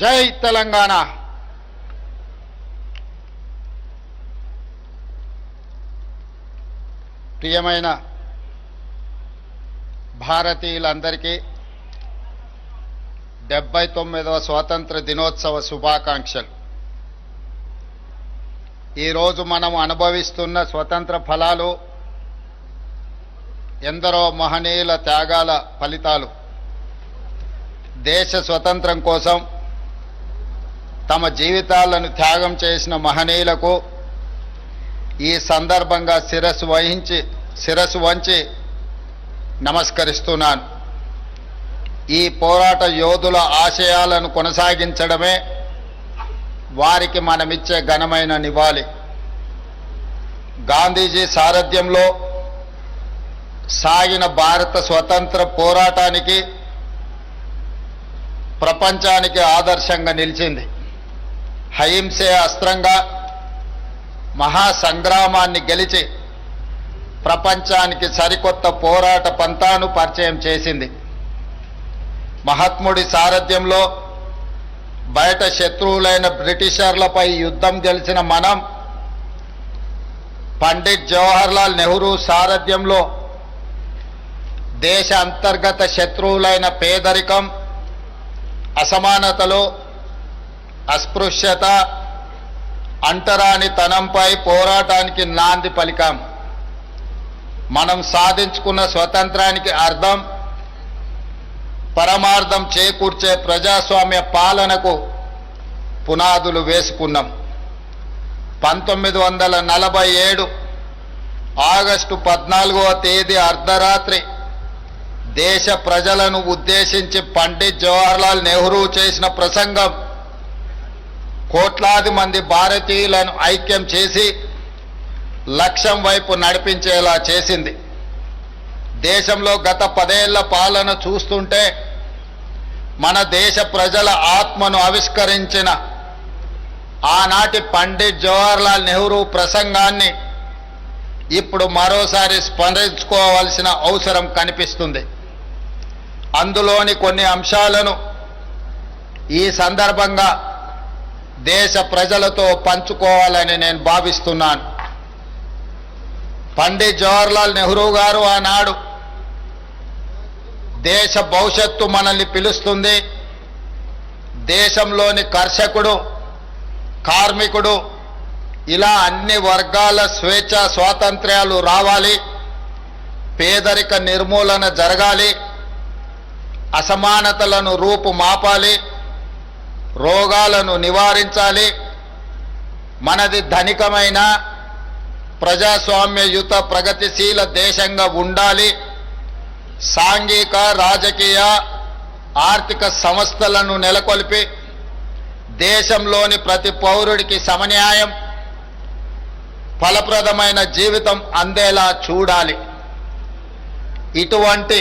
జై తెలంగాణ. ప్రియమైన భారతీయులందరికీ 79వ స్వాతంత్ర దినోత్సవ శుభాకాంక్షలు. ఈరోజు మనం అనుభవిస్తున్న స్వతంత్ర ఫలాలు ఎందరో మహనీయుల త్యాగాల ఫలితాలు. దేశ స్వతంత్రం కోసం తమ జీవితాలను త్యాగం చేసిన మహనీయులకు ఈ సందర్భంగా శిరస్సు వంచి నమస్కరిస్తున్నాను. ఈ పోరాట యోధుల ఆశయాలను కొనసాగించడమే వారికి మనమిచ్చే ఘనమైన నివాళి. గాంధీజీ సారథ్యంలో సాగిన భారత స్వతంత్ర పోరాటానికి ప్రపంచానికి ఆదర్శంగా నిలిచింది. అహింసే అస్త్రంగా మహాసంగ్రామాన్ని గెలిచి ప్రపంచానికి సరికొత్త పోరాట పంథాను పరిచయం చేసింది. మహాత్ముడి సారథ్యంలో బయట శత్రువులైన బ్రిటిషర్లపై యుద్ధం గెలిచిన మనం పండిట్ జవహర్లాల్ నెహ్రూ సారథ్యంలో దేశ అంతర్గత శత్రువులైన పేదరికం, అసమానతలు, అస్పృశ్యత, అంటరానితనంపై పోరాటానికి నాంది పలికాం. మనం సాధించుకున్న స్వతంత్రానికి అర్థం, పరమార్థం చేకూర్చే ప్రజాస్వామ్య పాలనకు పునాదులు వేసుకున్నాం. 1947 ఆగస్టు 14వ తేదీ అర్ధరాత్రి దేశ ప్రజలను ఉద్దేశించి పండిట్ జవహర్లాల్ నెహ్రూ చేసిన ప్రసంగం కోట్లాది మంది భారతీయులను ఐక్యం చేసి లక్ష్యం వైపు నడిపించేలా చేసింది. దేశంలో గత 10 ఏళ్ల పాలన చూస్తుంటే మన దేశ ప్రజల ఆత్మను ఆవిష్కరించిన ఆనాటి పండిట్ జవహర్లాల్ నెహ్రూ ప్రసంగాన్ని ఇప్పుడు మరోసారి స్మరించుకోవాల్సిన అవసరం కనిపిస్తుంది. అందులోని కొన్ని అంశాలను ఈ సందర్భంగా దేశ ప్రజలతో పంచుకోవాలని నేను భావిస్తున్నాను. పండిట్ జవహర్లాల్ నెహ్రూ గారు ఆనాడు దేశ భవిష్యత్తు మనల్ని పిలుస్తుంది, దేశంలోని కర్షకుడు, కార్మికుడు, ఇలా అన్ని వర్గాల స్వేచ్ఛ స్వాతంత్ర్యాలు రావాలి, పేదరిక నిర్మూలన జరగాలి, అసమానతలను రూపుమాపాలి, రోగాలను నివారించాలి, మనది ధనికమైన ప్రజాస్వామ్యయుత ప్రగతిశీల దేశంగా ఉండాలి, సాంఘిక, రాజకీయ, ఆర్థిక సంస్థలను నెలకొల్పి దేశంలోని ప్రతి పౌరుడికి సమన్యాయం, ఫలప్రదమైన జీవితం అందేలా చూడాలి. ఇటువంటి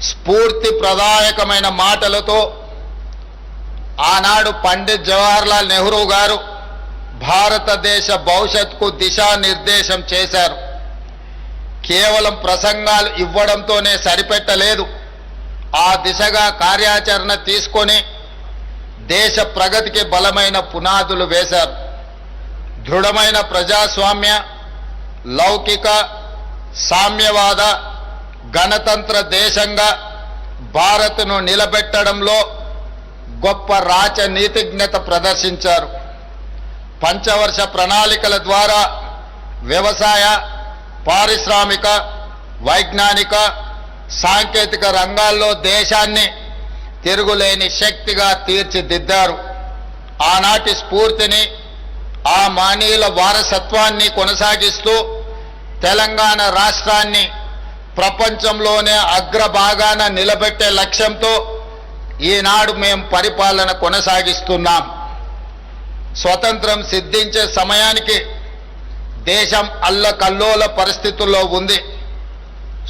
స్ఫూర్తి ప్రదాయకమైన మాటలతో ఆనాడు పండిట్ జవహర్లాల్ నెహ్రూ గారు భారతదేశ భవిష్యత్తుకు దిశానిర్దేశం చేశారు. కేవలం ప్రసంగాలు ఇవ్వడంతోనే సరిపెట్టలేదు, ఆ దిశగా కార్యాచరణ తీసుకొని దేశ ప్రగతికి బలమైన పునాదులు వేశారు. దృఢమైన ప్రజాస్వామ్య, లౌకిక, సామ్యవాద, గణతంత్ర దేశంగా భారత్ను నిలబెట్టడంలో గొప్ప రాజనీతిజ్ఞత ప్రదర్శించారు. పంచవర్ష ప్రణాళికల ద్వారా వ్యవసాయ, పారిశ్రామిక, వైజ్ఞానిక, సాంకేతిక రంగాల్లో దేశాన్ని తిరుగులేని శక్తిగా తీర్చిదిద్దారు. ఆనాటి స్ఫూర్తిని, ఆ మానీయుల వారసత్వాన్ని కొనసాగిస్తూ తెలంగాణ రాష్ట్రాన్ని ప్రపంచంలోనే అగ్రభాగాన నిలబెట్టే లక్ష్యంతో ఈనాడు మేము పరిపాలన కొనసాగిస్తున్నాం. స్వతంత్రం సిద్ధించే సమయానికి దేశం అల్లకల్లోల పరిస్థితుల్లో ఉంది.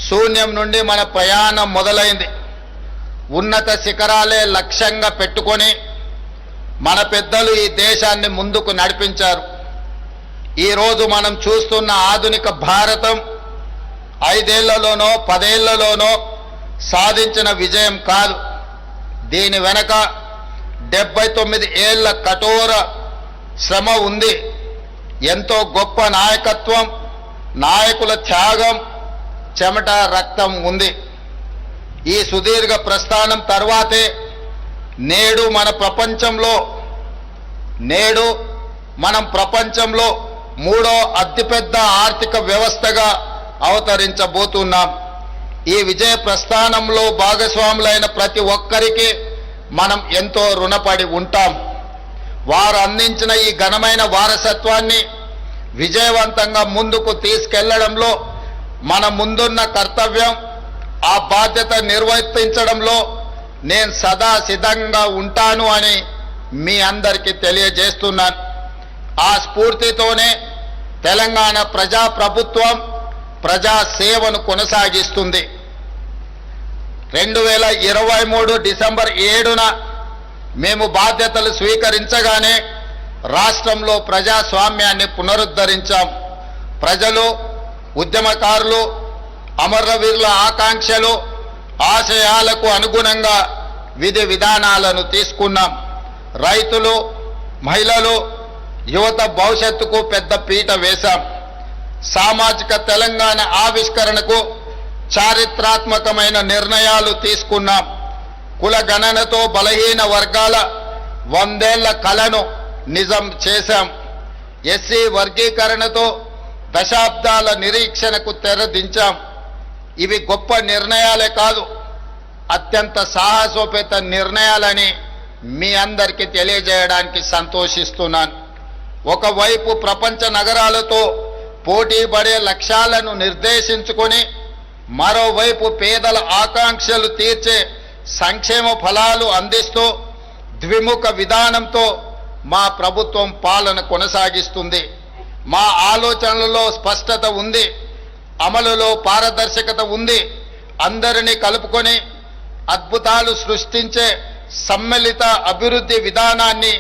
శూన్యం నుండి మన ప్రయాణం మొదలైంది. ఉన్నత శిఖరాలే లక్ష్యంగా పెట్టుకొని మన పెద్దలు ఈ దేశాన్ని ముందుకు నడిపించారు. ఈరోజు మనం చూస్తున్న ఆధునిక భారతం 5 ఏళ్లలోనో 10 ఏళ్లలోనో సాధించిన విజయం కాదు. దీని వెనక 79 ఏళ్ల కఠోర శ్రమ ఉంది. ఎంతో గొప్ప నాయకత్వం, నాయకుల త్యాగం, చెమట, రక్తం ఉంది. ఈ సుదీర్ఘ ప్రస్థానం తర్వాతే నేడు మనం ప్రపంచంలో మూడో అతిపెద్ద ఆర్థిక వ్యవస్థగా అవతరించబోతున్నాం. ఈ విజయ ప్రస్థానంలో భాగస్వాములైన ప్రతి ఒక్కరికి మనం ఎంతో రుణపడి ఉంటాం. వారు అందించిన ఈ ఘనమైన వారసత్వాన్ని విజయవంతంగా ముందుకు తీసుకెళ్లడంలో మన ముందున్న కర్తవ్యం, ఆ బాధ్యత నిర్వర్తించడంలో నేను సదా సిద్ధంగా ఉంటాను అని మీ అందరికీ తెలియజేస్తున్నాను. ఆ స్ఫూర్తితోనే తెలంగాణ ప్రజాప్రభుత్వం ప్రజా సేవను కొనసాగిస్తుంది. 2023 డిసెంబర్ 7న మేము బాధ్యతలు స్వీకరించగానే రాష్ట్రంలో ప్రజాస్వామ్యాన్ని పునరుద్ధరించాం. ప్రజలు, ఉద్యమకారులు, అమరవీరుల ఆకాంక్షలు, ఆశయాలకు అనుగుణంగా విధి విధానాలను తీసుకున్నాం. రైతులు, మహిళలు, యువత భవిష్యత్తుకు పెద్ద పీట వేశాం. సామాజిక తెలంగాణ ఆవిష్కరణకు చారిత్రాత్మకమైన నిర్ణయాలు తీసుకున్నాం. కుల గణనతో బలహీన వర్గాల 100 ఏళ్ల కలను నిజం చేశాం. ఎస్సీ వర్గీకరణతో దశాబ్దాల నిరీక్షణకు తెరదించాం. ఇవి గొప్ప నిర్ణయాలే కాదు, అత్యంత సాహసోపేత నిర్ణయాలని మీ అందరికీ తెలియజేయడానికి సంతోషిస్తున్నాను. ఒకవైపు ప్రపంచ నగరాలతో పోటీ పడే లక్ష్యాలను నిర్దేశించుకొని, మరోవైపు పేదల ఆకాంక్షలు తీర్చే సంక్షేమ ఫలాలు అందిస్తూ ద్విముఖ విధానంతో మా ప్రభుత్వం పాలన కొనసాగిస్తుంది. మా ఆలోచనలలో స్పష్టత ఉంది, అమలులో పారదర్శకత ఉంది. అందరినీ కలుపుకొని అద్భుతాలు సృష్టించే సమ్మిళిత అభివృద్ధి విధానాన్ని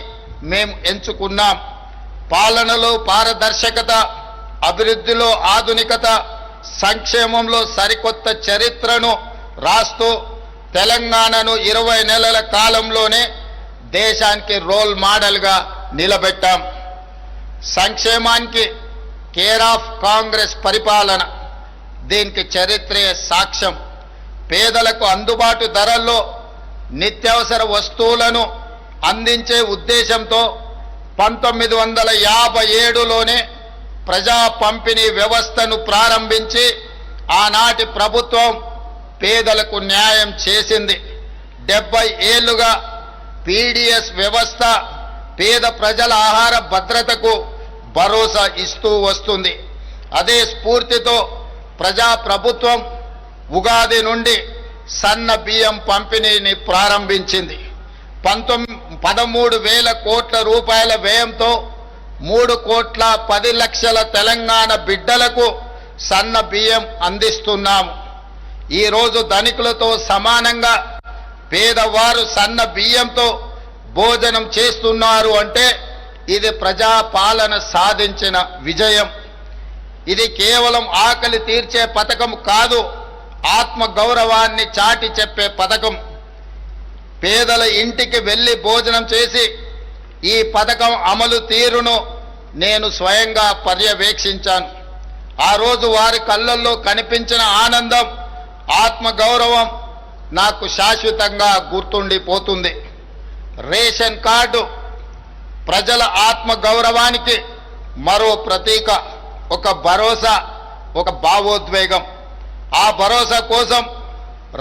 మేము ఎంచుకున్నాం. పాలనలో పారదర్శకత, అభివృద్ధిలో ఆధునికత, సంక్షేమంలో సరికొత్త చరిత్రను రాస్తూ తెలంగాణను 20 నెలల కాలంలోనే దేశానికి రోల్ మోడల్గా నిలబెట్టాం. సంక్షేమానికి కేర్ ఆఫ్ కాంగ్రెస్ పరిపాలన, దీనికి చరిత్రే సాక్ష్యం. పేదలకు అందుబాటు ధరల్లో నిత్యావసర వస్తువులను అందించే ఉద్దేశంతో 1957లోనే ప్రజా పంపిణీ వ్యవస్థను ప్రారంభించి ఆనాటి ప్రభుత్వం పేదలకు న్యాయం చేసింది. 70 ఏళ్లుగా పీడీఎస్ వ్యవస్థ పేద ప్రజల ఆహార భద్రతకు భరోసా ఇస్తూ వస్తుంది. అదే స్ఫూర్తితో ప్రజా ప్రభుత్వం ఉగాది నుండి సన్న బియ్యం పంపిణీని ప్రారంభించింది. 13,000 కోట్ల రూపాయల వ్యయంతో 3,10,00,000 తెలంగాణ బిడ్డలకు సన్న బియ్యం అందిస్తున్నాము. ఈరోజు ధనికులతో సమానంగా పేదవారు సన్న బియ్యంతో భోజనం చేస్తున్నారు అంటే ఇది ప్రజా పాలన సాధించిన విజయం. ఇది కేవలం ఆకలి తీర్చే పథకం కాదు, ఆత్మ గౌరవాన్ని చాటి చెప్పే పథకం. పేదల ఇంటికి వెళ్ళి భోజనం చేసి ఈ పథకం అమలు తీరును నేను స్వయంగా పర్యవేక్షించాను. ఆ రోజు వారి కళ్ళల్లో కనిపించిన ఆనందం, ఆత్మగౌరవం నాకు శాశ్వతంగా గుర్తుండిపోతుంది. రేషన్ కార్డు ప్రజల ఆత్మగౌరవానికి మరో ప్రతీక, ఒక భరోసా, ఒక భావోద్వేగం. ఆ భరోసా కోసం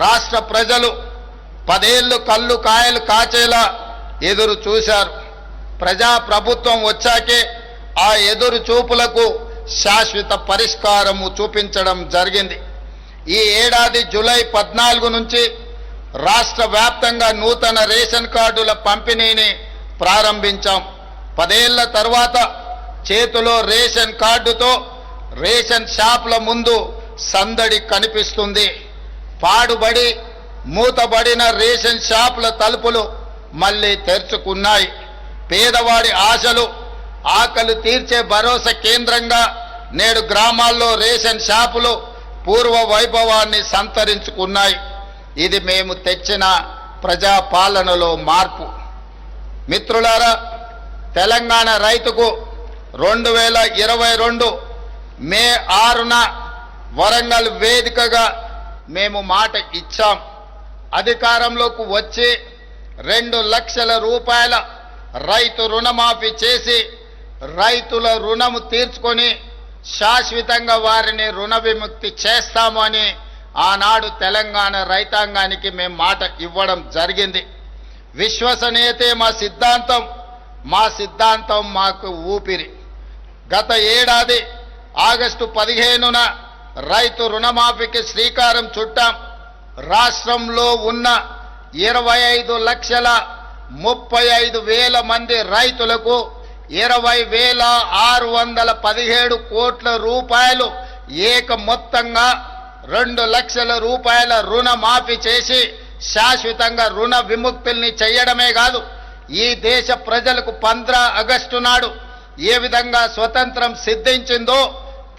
రాష్ట్ర ప్రజలు 10 ఏళ్లు కళ్ళు కాయలు కాచేలా ఎదురు చూశారు. ప్రజా ప్రభుత్వం వచ్చాకే ఆ ఎదురు చూపులకు శాశ్వత పరిష్కారము చూపించడం జరిగింది. ఈ ఏడాది జూలై 14 నుంచి రాష్ట్ర వ్యాప్తంగా నూతన రేషన్ కార్డుల పంపిణీని ప్రారంభించాం. 10 ఏళ్ల తర్వాత చేతిలో రేషన్ కార్డుతో రేషన్ షాపుల ముందు సందడి కనిపిస్తుంది. పాడుబడి మూతబడిన రేషన్ షాపుల తలుపులు మళ్ళీ తెరుచుకున్నాయి. పేదవాడి ఆశలు, ఆకలి తీర్చే భరోసా కేంద్రంగా నేడు గ్రామాల్లో రేషన్ షాపులు పూర్వ వైభవాన్ని సంతరించుకున్నాయి. ఇది మేము తెచ్చిన ప్రజాపాలనలో మార్పు. మిత్రులారా, తెలంగాణ రైతుకు 2022 మే 6న వరంగల్ వేదికగా మేము మాట ఇచ్చాం. అధికారంలోకి వచ్చి 2 లక్షల రూపాయల రైతు రుణమాఫీ చేసి రైతుల రుణము తీర్చుకొని శాశ్వతంగా వారిని రుణ విముక్తి చేస్తాము అని ఆనాడు తెలంగాణ రైతాంగానికి మేము మాట ఇవ్వడం జరిగింది. విశ్వసనీయతే మా సిద్ధాంతం మాకు ఊపిరి. గత ఏడాది ఆగస్టు 15న రైతు రుణమాఫీకి శ్రీకారం చుట్టాం. రాష్ట్రంలో ఉన్న 25,35,000 మంది రైతులకు 20,617 కోట్ల రూపాయలు ఏక మొత్తంగా 2 లక్షల రూపాయల రుణమాఫీ చేసి శాశ్వతంగా రుణ విముక్తుల్ని చేయడమే కాదు, ఈ దేశ ప్రజలకు 15 ఆగస్టు నాడు ఏ విధంగా స్వతంత్రం సిద్ధించిందో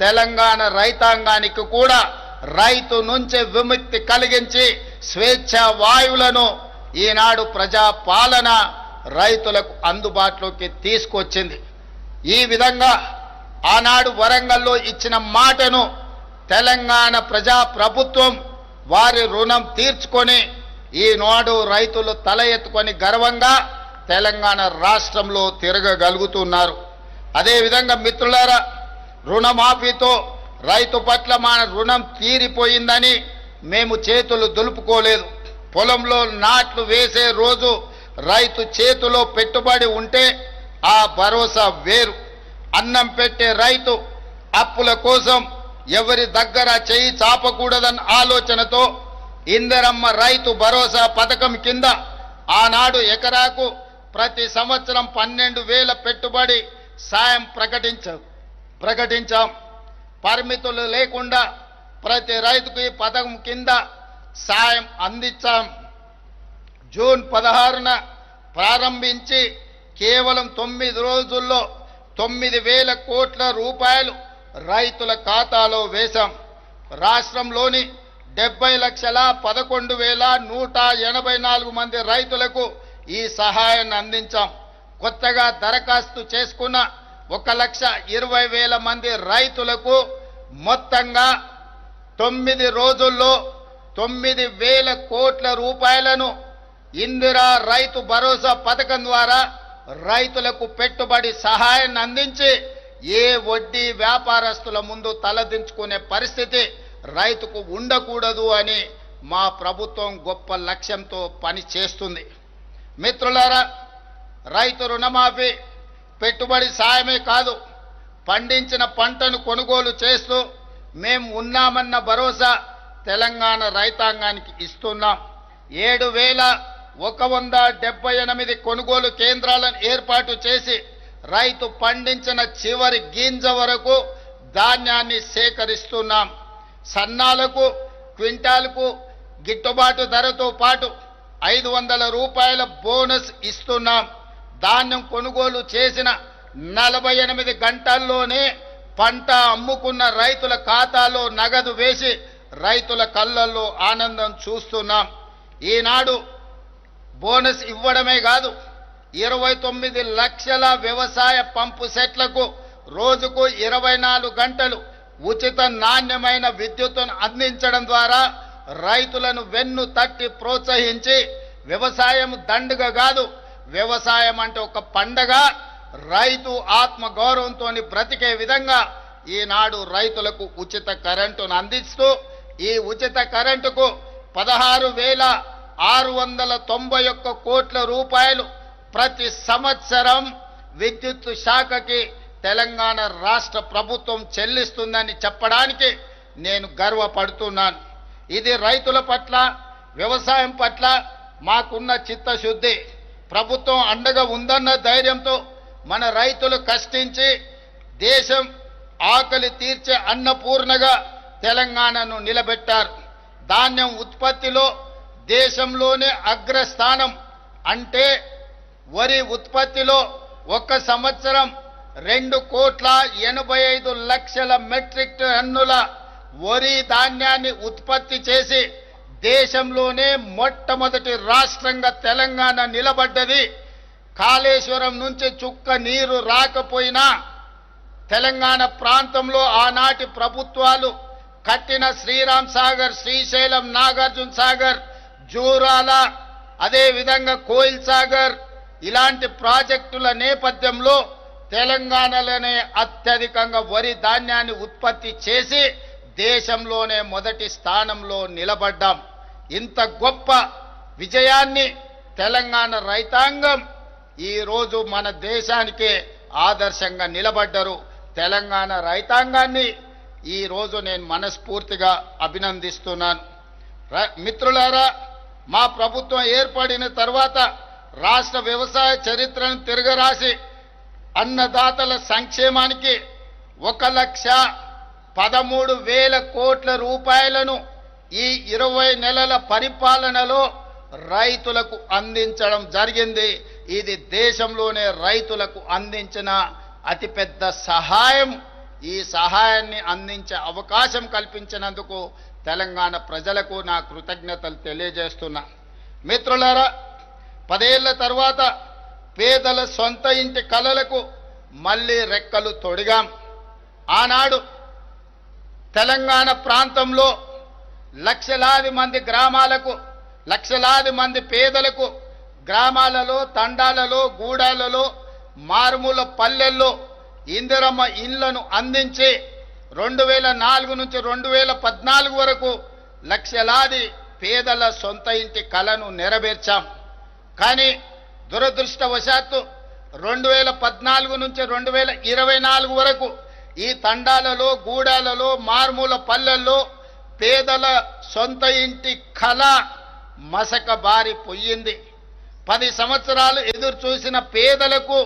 తెలంగాణ రైతాంగానికి కూడా రైతు నుంచి విముక్తి కలిగించి స్వేచ్ఛ వాయువులను ఈనాడు ప్రజాపాలన రైతులకు అందుబాటులోకి తీసుకొచ్చింది. ఈ విధంగా ఆనాడు వరంగల్లో ఇచ్చిన మాటను తెలంగాణ ప్రజా ప్రభుత్వం వారి రుణం తీర్చుకొని ఈనాడు రైతులు తల ఎత్తుకొని గర్వంగా తెలంగాణ రాష్ట్రంలో తిరగగలుగుతున్నారు. అదేవిధంగా మిత్రులారా, రుణమాఫీతో రైతు పట్ల మన రుణం తీరిపోయిందని మేము చేతులు దులుపుకోలేదు. పొలంలో నాట్లు వేసే రోజు రైతు చేతిలో పెట్టుబడి ఉంటే ఆ భరోసా వేరు. అన్నం పెట్టే రైతు అప్పుల కోసం ఎవరి దగ్గర చేయి చాపకూడదన్న ఆలోచనతో ఇందిరమ్మ రైతు భరోసా పథకం కింద ఆనాడు ఎకరాకు ప్రతి సంవత్సరం 12,000 పెట్టుబడి సాయం ప్రకటించాం. పరిమితులు లేకుండా ప్రతి రైతుకు ఈ పథకం కింద సాయం అందించాం. జూన్ 16న ప్రారంభించి కేవలం 9 రోజుల్లో 9,000 కోట్ల రూపాయలు రైతుల ఖాతాలో వేశాం. రాష్ట్రంలోని 70,11,184 మంది రైతులకు ఈ సహాయాన్ని అందించాం. కొత్తగా దరఖాస్తు చేసుకున్న 1,20,000 మంది రైతులకు మొత్తంగా 9 రోజుల్లో 9,000 కోట్ల రూపాయలను ఇందిరా రైతు భరోసా పథకం ద్వారా రైతులకు పెట్టుబడి సహాయాన్ని అందించి ఏ వడ్డీ వ్యాపారస్తుల ముందు తలదించుకునే పరిస్థితి రైతుకు ఉండకూడదు అని మా ప్రభుత్వం గొప్ప లక్ష్యంతో పని చేస్తుంది. మిత్రులారా, రైతు రుణమాఫీ పెట్టుబడి సాయమే కాదు, పండించిన పంటను కొనుగోలు చేస్తూ మేము ఉన్నామన్న భరోసా తెలంగాణ రైతాంగానికి ఇస్తున్నాం. 7,178 కొనుగోలు కేంద్రాలను ఏర్పాటు చేసి రైతు పండించిన చివరి గింజ వరకు ధాన్యాన్ని సేకరిస్తున్నాం. సన్నాలకు క్వింటాల్కు గిట్టుబాటు ధరతో పాటు 500 రూపాయల బోనస్ ఇస్తున్నాం. ధాన్యం కొనుగోలు చేసిన 48 గంటల్లోనే పంట అమ్ముకున్న రైతుల ఖాతాలో నగదు వేసి రైతుల కళ్ళల్లో ఆనందం చూస్తున్నాం. ఈనాడు బోనస్ ఇవ్వడమే కాదు, 29 లక్షల వ్యవసాయ పంపు సెట్లకు రోజుకు 24 గంటలు ఉచిత నాణ్యమైన విద్యుత్తును అందించడం ద్వారా రైతులను వెన్ను తట్టి ప్రోత్సహించి వ్యవసాయం దండుగ కాదు, వ్యవసాయం అంటే ఒక పండగ, రైతు ఆత్మ గౌరవంతో బ్రతికే విధంగా ఈనాడు రైతులకు ఉచిత కరెంటును అందిస్తూ ఈ ఉచిత కరెంటుకు 16,691 కోట్ల రూపాయలు ప్రతి సంవత్సరం విద్యుత్ శాఖకి తెలంగాణ రాష్ట్ర ప్రభుత్వం చెల్లిస్తుందని చెప్పడానికి నేను గర్వపడుతున్నాను. ఇది రైతుల పట్ల వ్యవసాయం పట్ల మాకున్న చిత్తశుద్ధి. ప్రభుత్వం అండగా ఉందన్న ధైర్యంతో మన రైతులు కష్టించి దేశం ఆకలి తీర్చే అన్నపూర్ణగా తెలంగాణను నిలబెట్టారు. ధాన్యం ఉత్పత్తిలో దేశంలోనే అగ్రస్థానం. అంటే వరి ఉత్పత్తిలో ఒక సంవత్సరం 2,85,00,000 మెట్రిక్ టన్నుల వరి ధాన్యాన్ని ఉత్పత్తి చేసి దేశంలోనే మొట్టమొదటి రాష్ట్రంగా తెలంగాణ నిలబడ్డది. కాళేశ్వరం నుంచి చుక్క నీరు రాకపోయినా తెలంగాణ ప్రాంతంలో ఆనాటి ప్రభుత్వాలు కట్టిన శ్రీరామ్ సాగర్, శ్రీశైలం, నాగార్జున సాగర్, జూరాల, అదే విధంగా కోయిల్ సాగర్ ఇలాంటి ప్రాజెక్టుల నేపథ్యంలో తెలంగాణలోనే అత్యధికంగా వరి ధాన్యాన్ని ఉత్పత్తి చేసి దేశంలోనే మొదటి స్థానంలో నిలబడ్డాం. ఇంత గొప్ప విజయాన్ని తెలంగాణ రైతాంగం ఈరోజు మన దేశానికే ఆదర్శంగా నిలబడ్డారు. తెలంగాణ రైతాంగాన్ని ఈరోజు నేను మనస్ఫూర్తిగా అభినందిస్తున్నాను. మిత్రులారా, మా ప్రభుత్వం ఏర్పడిన తర్వాత రాష్ట్ర వ్యవసాయ చరిత్రను తిరగరాసి అన్నదాతల సంక్షేమానికి 1,13,000 కోట్ల రూపాయలను ఈ 20 నెలల పరిపాలనలో రైతులకు అందించడం జరిగింది. ఇది దేశంలోనే రైతులకు అందించిన అతిపెద్ద సహాయం. ఈ సహాయాన్ని అందించే అవకాశం కల్పించినందుకు తెలంగాణ ప్రజలకు నా కృతజ్ఞతలు తెలియజేస్తున్నా. మిత్రులారా, 10 ఏళ్ల తర్వాత పేదల సొంత ఇంటి కలలకు మళ్ళీ రెక్కలు తొడిగాం. ఆనాడు తెలంగాణ ప్రాంతంలో లక్షలాది మంది గ్రామాలకు, లక్షలాది మంది పేదలకు గ్రామాలలో, తండాలలో, గూడాలలో, మారుమూల పల్లెల్లో ఇందిరమ్మ ఇళ్లను అందించి 2004 నుంచి 2014 వరకు లక్షలాది పేదల సొంత ఇంటి కలను నెరవేర్చాం. కానీ దురదృష్టవశాత్తు 2014 నుంచి 2024 వరకు ఈ తండాలలో, గూడాలలో, మారుమూల పల్లెల్లో పేదల సొంత ఇంటి కళ మసక బారిపోయింది. 10 సంవత్సరాలు ఎదురు చూసిన పేదలకు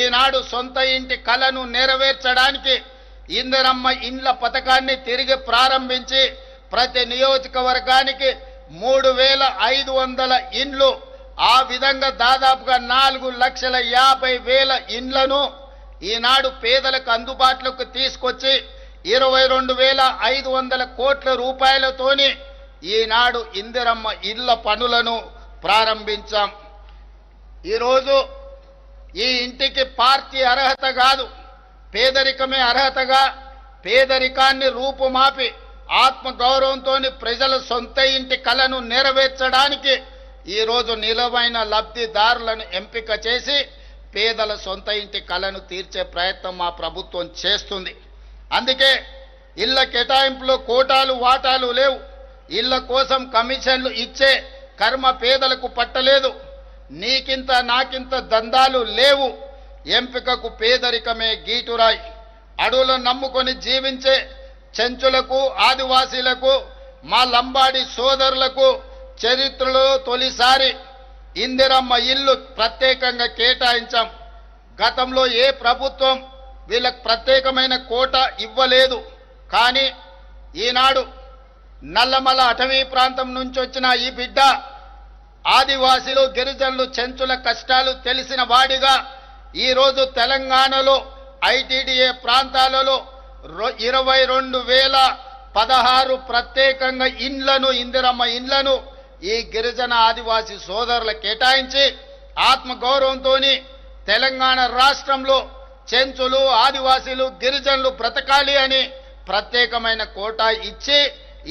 ఈనాడు సొంత ఇంటి కళను నెరవేర్చడానికి ఇందిరమ్మ ఇండ్ల పథకాన్ని తిరిగి ప్రారంభించి ప్రతి నియోజకవర్గానికి 3,500 ఇండ్లు, ఆ విధంగా దాదాపుగా 4,50,000 ఇండ్లను ఈనాడు పేదలకు అందుబాటులోకి తీసుకొచ్చి 22,500 కోట్ల రూపాయలతోని ఈనాడు ఇందిరమ్మ ఇళ్ల పనులను ప్రారంభించాం. ఈరోజు ఈ ఇంటికి పార్టీ అర్హత కాదు, పేదరికమే అర్హతగా పేదరికాన్ని రూపుమాపి ఆత్మగౌరవంతో ప్రజల సొంత ఇంటి కలను నెరవేర్చడానికి ఈరోజు నిలవైన లబ్ధిదారులను ఎంపిక చేసి పేదల సొంత ఇంటి కలను తీర్చే ప్రయత్నం మా ప్రభుత్వం చేస్తుంది. అందుకే ఇళ్ల కేటాయింపులో కోటాలు వాటాలు లేవు. ఇళ్ల కోసం కమిషన్లు ఇచ్చే కర్మ పేదలకు పట్టలేదు. నీకింత నాకింత దందాలు లేవు. ఎంపికకు పేదరికమే గీటురాయి. అడవులను నమ్ముకొని జీవించే చెంచులకు, ఆదివాసీలకు, మా లంబాడి సోదరులకు చరిత్రలో తొలిసారి ఇందిరమ్మ ఇల్లు ప్రత్యేకంగా కేటాయించాం. గతంలో ఏ ప్రభుత్వం వీళ్ళకి ప్రత్యేకమైన కోట ఇవ్వలేదు. కానీ ఈనాడు నల్లమల అటవీ ప్రాంతం నుంచి వచ్చిన ఈ బిడ్డ ఆదివాసీలు, గిరిజనులు, చెంచుల కష్టాలు తెలిసిన వాడిగా ఈరోజు తెలంగాణలో ఐటీడీఏ ప్రాంతాలలో 22,016 ప్రత్యేకంగా ఇండ్లను, ఇందిరమ్మ ఇండ్లను ఈ గిరిజన ఆదివాసీ సోదరులకు కేటాయించి ఆత్మగౌరవంతో తెలంగాణ రాష్ట్రంలో చెంచులు, ఆదివాసీలు, గిరిజనులు బ్రతకాలి అని ప్రత్యేకమైన కోటా ఇచ్చి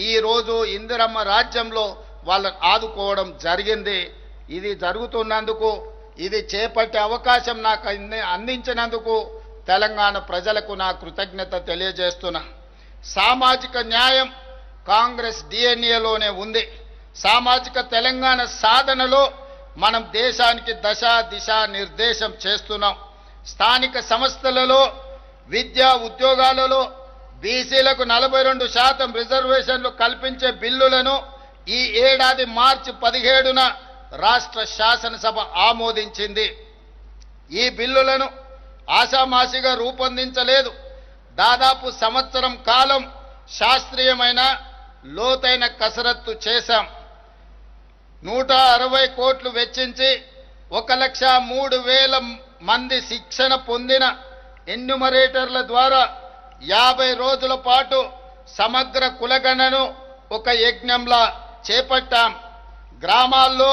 ఈరోజు ఇందిరమ్మ రాజ్యంలో వాళ్ళని ఆదుకోవడం జరిగింది. ఇది జరుగుతున్నందుకు, ఇది చేపట్టే అవకాశం నాకు అందించినందుకు తెలంగాణ ప్రజలకు నా కృతజ్ఞత తెలియజేస్తున్నా. సామాజిక న్యాయం కాంగ్రెస్ డిఎన్ఏలోనే ఉంది. సామాజిక తెలంగాణ సాధనలో మనం దేశానికి దశ దిశ నిర్దేశం చేస్తున్నాం. స్థానిక సంస్థలలో, విద్యా ఉద్యోగాలలో బీసీలకు 42% రిజర్వేషన్లు కల్పించే బిల్లులను ఈ ఏడాది మార్చి 17న రాష్ట్ర శాసనసభ ఆమోదించింది. ఈ బిల్లులను ఆషామాషిగా రూపొందించలేదు. దాదాపు సంవత్సరం కాలం శాస్త్రీయమైన లోతైన కసరత్తు చేశాం. 160 కోట్లు వెచ్చించి 1,03,000 మంది శిక్షణ పొందిన ఎన్యూమరేటర్ల ద్వారా 50 రోజుల పాటు సమగ్ర కులగణను ఒక యజ్ఞంలా చేపట్టాం. గ్రామాల్లో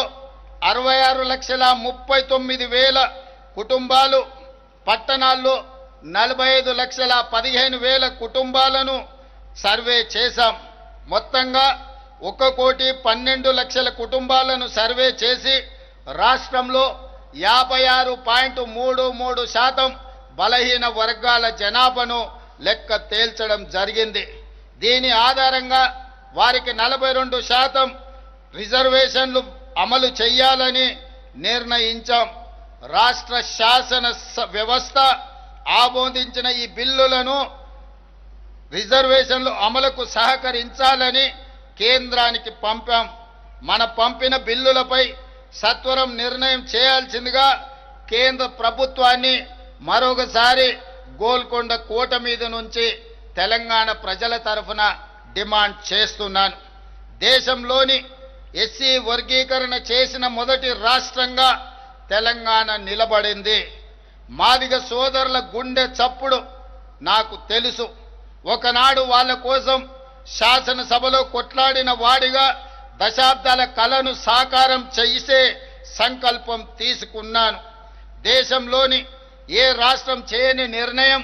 66,39,000 కుటుంబాలు, పట్టణాల్లో 45,15,000 కుటుంబాలను సర్వే చేశాం. మొత్తంగా 1,12,00,000 కుటుంబాలను సర్వే చేసి రాష్ట్రంలో 56.33% బలహీన వర్గాల జనాభాను లెక్క తేల్చడం జరిగింది. దీని ఆధారంగా వారికి 42% రిజర్వేషన్లు అమలు చేయాలని నిర్ణయించాం. రాష్ట్ర శాసన వ్యవస్థ ఆమోదించిన ఈ బిల్లులను రిజర్వేషన్లు అమలుకు సహకరించాలని కేంద్రానికి పంపాం. మన పంపిన బిల్లులపై సత్వరం నిర్ణయం చేయాల్సిందిగా కేంద్ర ప్రభుత్వాన్ని మరొకసారి గోల్కొండ కోట మీద నుంచి తెలంగాణ ప్రజల తరఫున డిమాండ్ చేస్తున్నాను. దేశంలోని ఎస్సీ వర్గీకరణ చేసిన మొదటి రాష్ట్రంగా తెలంగాణ నిలబడింది. మాదిగ సోదరుల గుండె చప్పుడు నాకు తెలుసు. ఒకనాడు వాళ్ళ కోసం శాసనసభలో కొట్లాడిన వాడిగా దశాబ్దాల కలను సాకారం చేసే సంకల్పం తీసుకున్నాను. దేశంలోని ఏ రాష్ట్రం చేయని నిర్ణయం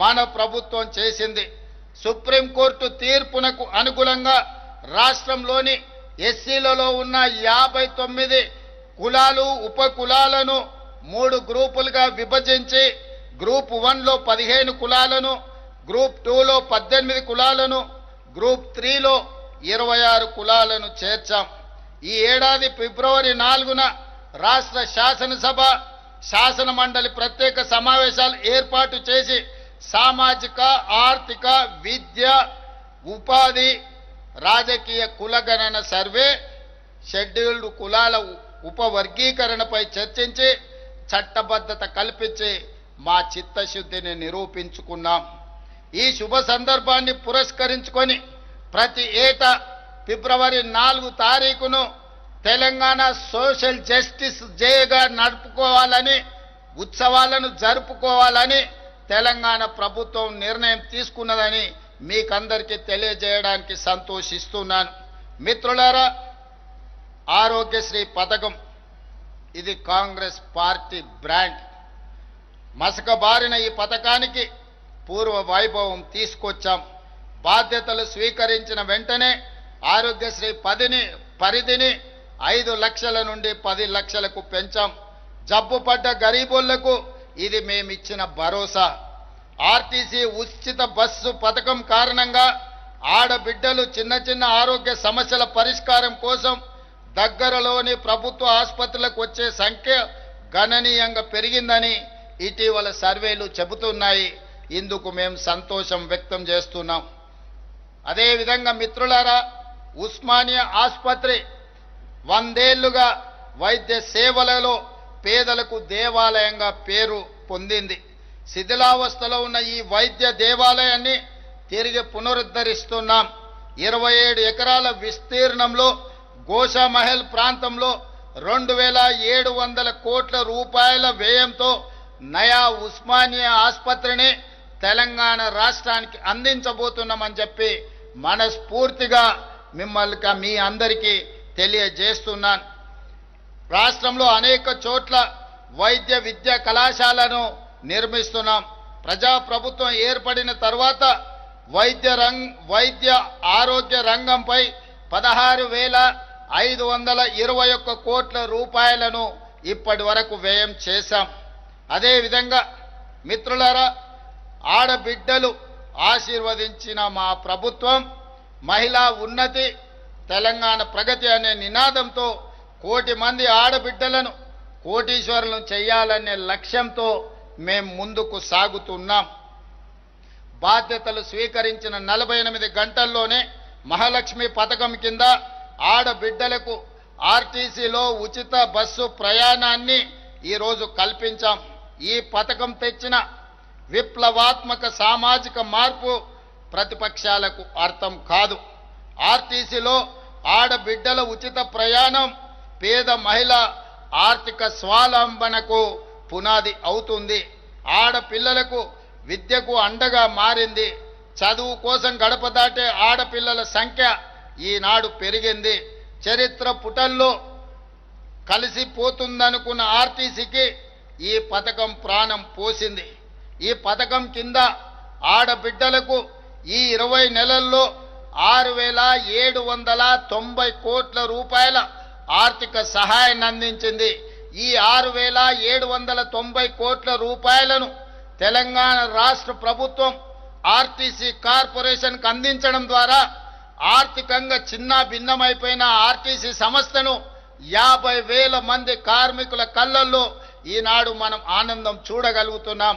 మన ప్రభుత్వం చేసింది. సుప్రీంకోర్టు తీర్పునకు అనుగుణంగా రాష్ట్రంలోని ఎస్సీలలో ఉన్న 59 కులాలు, ఉప కులాలను 3 గ్రూపులుగా విభజించి గ్రూప్ 1లో 15 కులాలను, గ్రూప్ 2లో 18 కులాలను, గ్రూప్ 3లో 26 కులాలను చేర్చాం. ఈ ఏడాది ఫిబ్రవరి 4న రాష్ట్ర శాసనసభ, శాసన మండలి ప్రత్యేక సమావేశాలు ఏర్పాటు చేసి సామాజిక, ఆర్థిక, విద్య, ఉపాధి, రాజకీయ కులగణన సర్వే, షెడ్యూల్డ్ కులాల ఉపవర్గీకరణపై చర్చించి చట్టబద్ధత కల్పించి మా చిత్తశుద్ధిని నిరూపించుకున్నాం. ఈ శుభ సందర్భాన్ని పురస్కరించుకొని ప్రతి ఏటా ఫిబ్రవరి 4 తారీఖును తెలంగాణ సోషల్ జస్టిస్ డేగా నడుపుకోవాలని, ఉత్సవాలను జరుపుకోవాలని తెలంగాణ ప్రభుత్వం నిర్ణయం తీసుకున్నదని మీకందరికీ తెలియజేయడానికి సంతోషిస్తున్నాను. మిత్రులారా, ఆరోగ్యశ్రీ పథకం ఇది కాంగ్రెస్ పార్టీ బ్రాండ్. మసకబారిన ఈ పథకానికి పూర్వ వైభవం తీసుకొచ్చాం. బాధ్యతలు స్వీకరించిన వెంటనే ఆరోగ్యశ్రీ పరిధిని 5 లక్షల నుండి 10 లక్షలకు పెంచాం. జబ్బుపడ్డ గరీబులకు ఇది మేమిచ్చిన భరోసా. ఆర్టీసీ ఉచిత బస్సు పథకం కారణంగా ఆడబిడ్డలు చిన్న చిన్న ఆరోగ్య సమస్యల పరిష్కారం కోసం దగ్గరలోని ప్రభుత్వ ఆసుపత్రులకు వచ్చే సంఖ్య గణనీయంగా పెరిగిందని ఇటీవల సర్వేలు చెబుతున్నాయి. ఇందుకు మేము సంతోషం వ్యక్తం చేస్తున్నాం. అదేవిధంగా మిత్రులారా, ఉస్మానియా ఆసుపత్రి 100 ఏళ్లుగా వైద్య సేవలలో పేదలకు దేవాలయంగా పేరు పొందింది. శిథిలావస్థలో ఉన్న ఈ వైద్య దేవాలయాన్ని తిరిగి పునరుద్ధరిస్తున్నాం. 27 ఎకరాల విస్తీర్ణంలో గోషామహల్ ప్రాంతంలో 2,700 కోట్ల రూపాయల వ్యయంతో నయా ఉస్మానియా ఆసుపత్రిని తెలంగాణ రాష్ట్రానికి అందించబోతున్నామని చెప్పి మనస్ఫూర్తిగా మీ అందరికీ తెలియజేస్తున్నాను. రాష్ట్రంలో అనేక చోట్ల వైద్య విద్యా కళాశాలను నిర్మిస్తున్నాం. ప్రజాప్రభుత్వం ఏర్పడిన తర్వాత వైద్య ఆరోగ్య రంగంపై 16,521 కోట్ల రూపాయలను ఇప్పటి వరకు వ్యయం చేశాం. అదేవిధంగా మిత్రులారా, ఆడబిడ్డలు ఆశీర్వదించిన మా ప్రభుత్వం మహిళా ఉన్నతి, తెలంగాణ ప్రగతి అనే నినాదంతో 1 కోటి మంది ఆడబిడ్డలను కోటీశ్వరులను చేయాలనే లక్ష్యంతో మేము ముందుకు సాగుతున్నాం. బాధ్యతలు స్వీకరించిన 48 గంటల్లోనే మహాలక్ష్మి పథకం కింద ఆడబిడ్డలకు ఆర్టీసీలో ఉచిత బస్సు ప్రయాణాన్ని ఈరోజు కల్పించాం. ఈ పథకం తెచ్చిన విప్లవాత్మక సామాజిక మార్పు ప్రతిపక్షాలకు అర్థం కాదు. ఆర్టీసీలో ఆడబిడ్డల ఉచిత ప్రయాణం పేద మహిళ ఆర్థిక స్వావలంబనకు పునాది అవుతుంది. ఆడపిల్లలకు విద్యకు అండగా మారింది. చదువు కోసం గడప దాటే ఆడపిల్లల సంఖ్య ఈనాడు పెరిగింది. చరిత్ర పుటల్లో కలిసిపోతుందనుకున్న ఆర్టీసీకి ఈ పథకం ప్రాణం పోసింది. ఈ పథకం కింద ఆడబిడ్డలకు ఈ 20 నెలల్లో 6,790 కోట్ల రూపాయల ఆర్థిక సహాయాన్ని అందించింది. ఈ 6,790 కోట్ల రూపాయలను తెలంగాణ రాష్ట్ర ప్రభుత్వం ఆర్టీసీ కార్పొరేషన్కు అందించడం ద్వారా ఆర్థికంగా చిన్న భిన్నమైపోయిన ఆర్టీసీ సంస్థను 50,000 మంది కార్మికుల కళ్ళల్లో ఈనాడు మనం ఆనందం చూడగలుగుతున్నాం.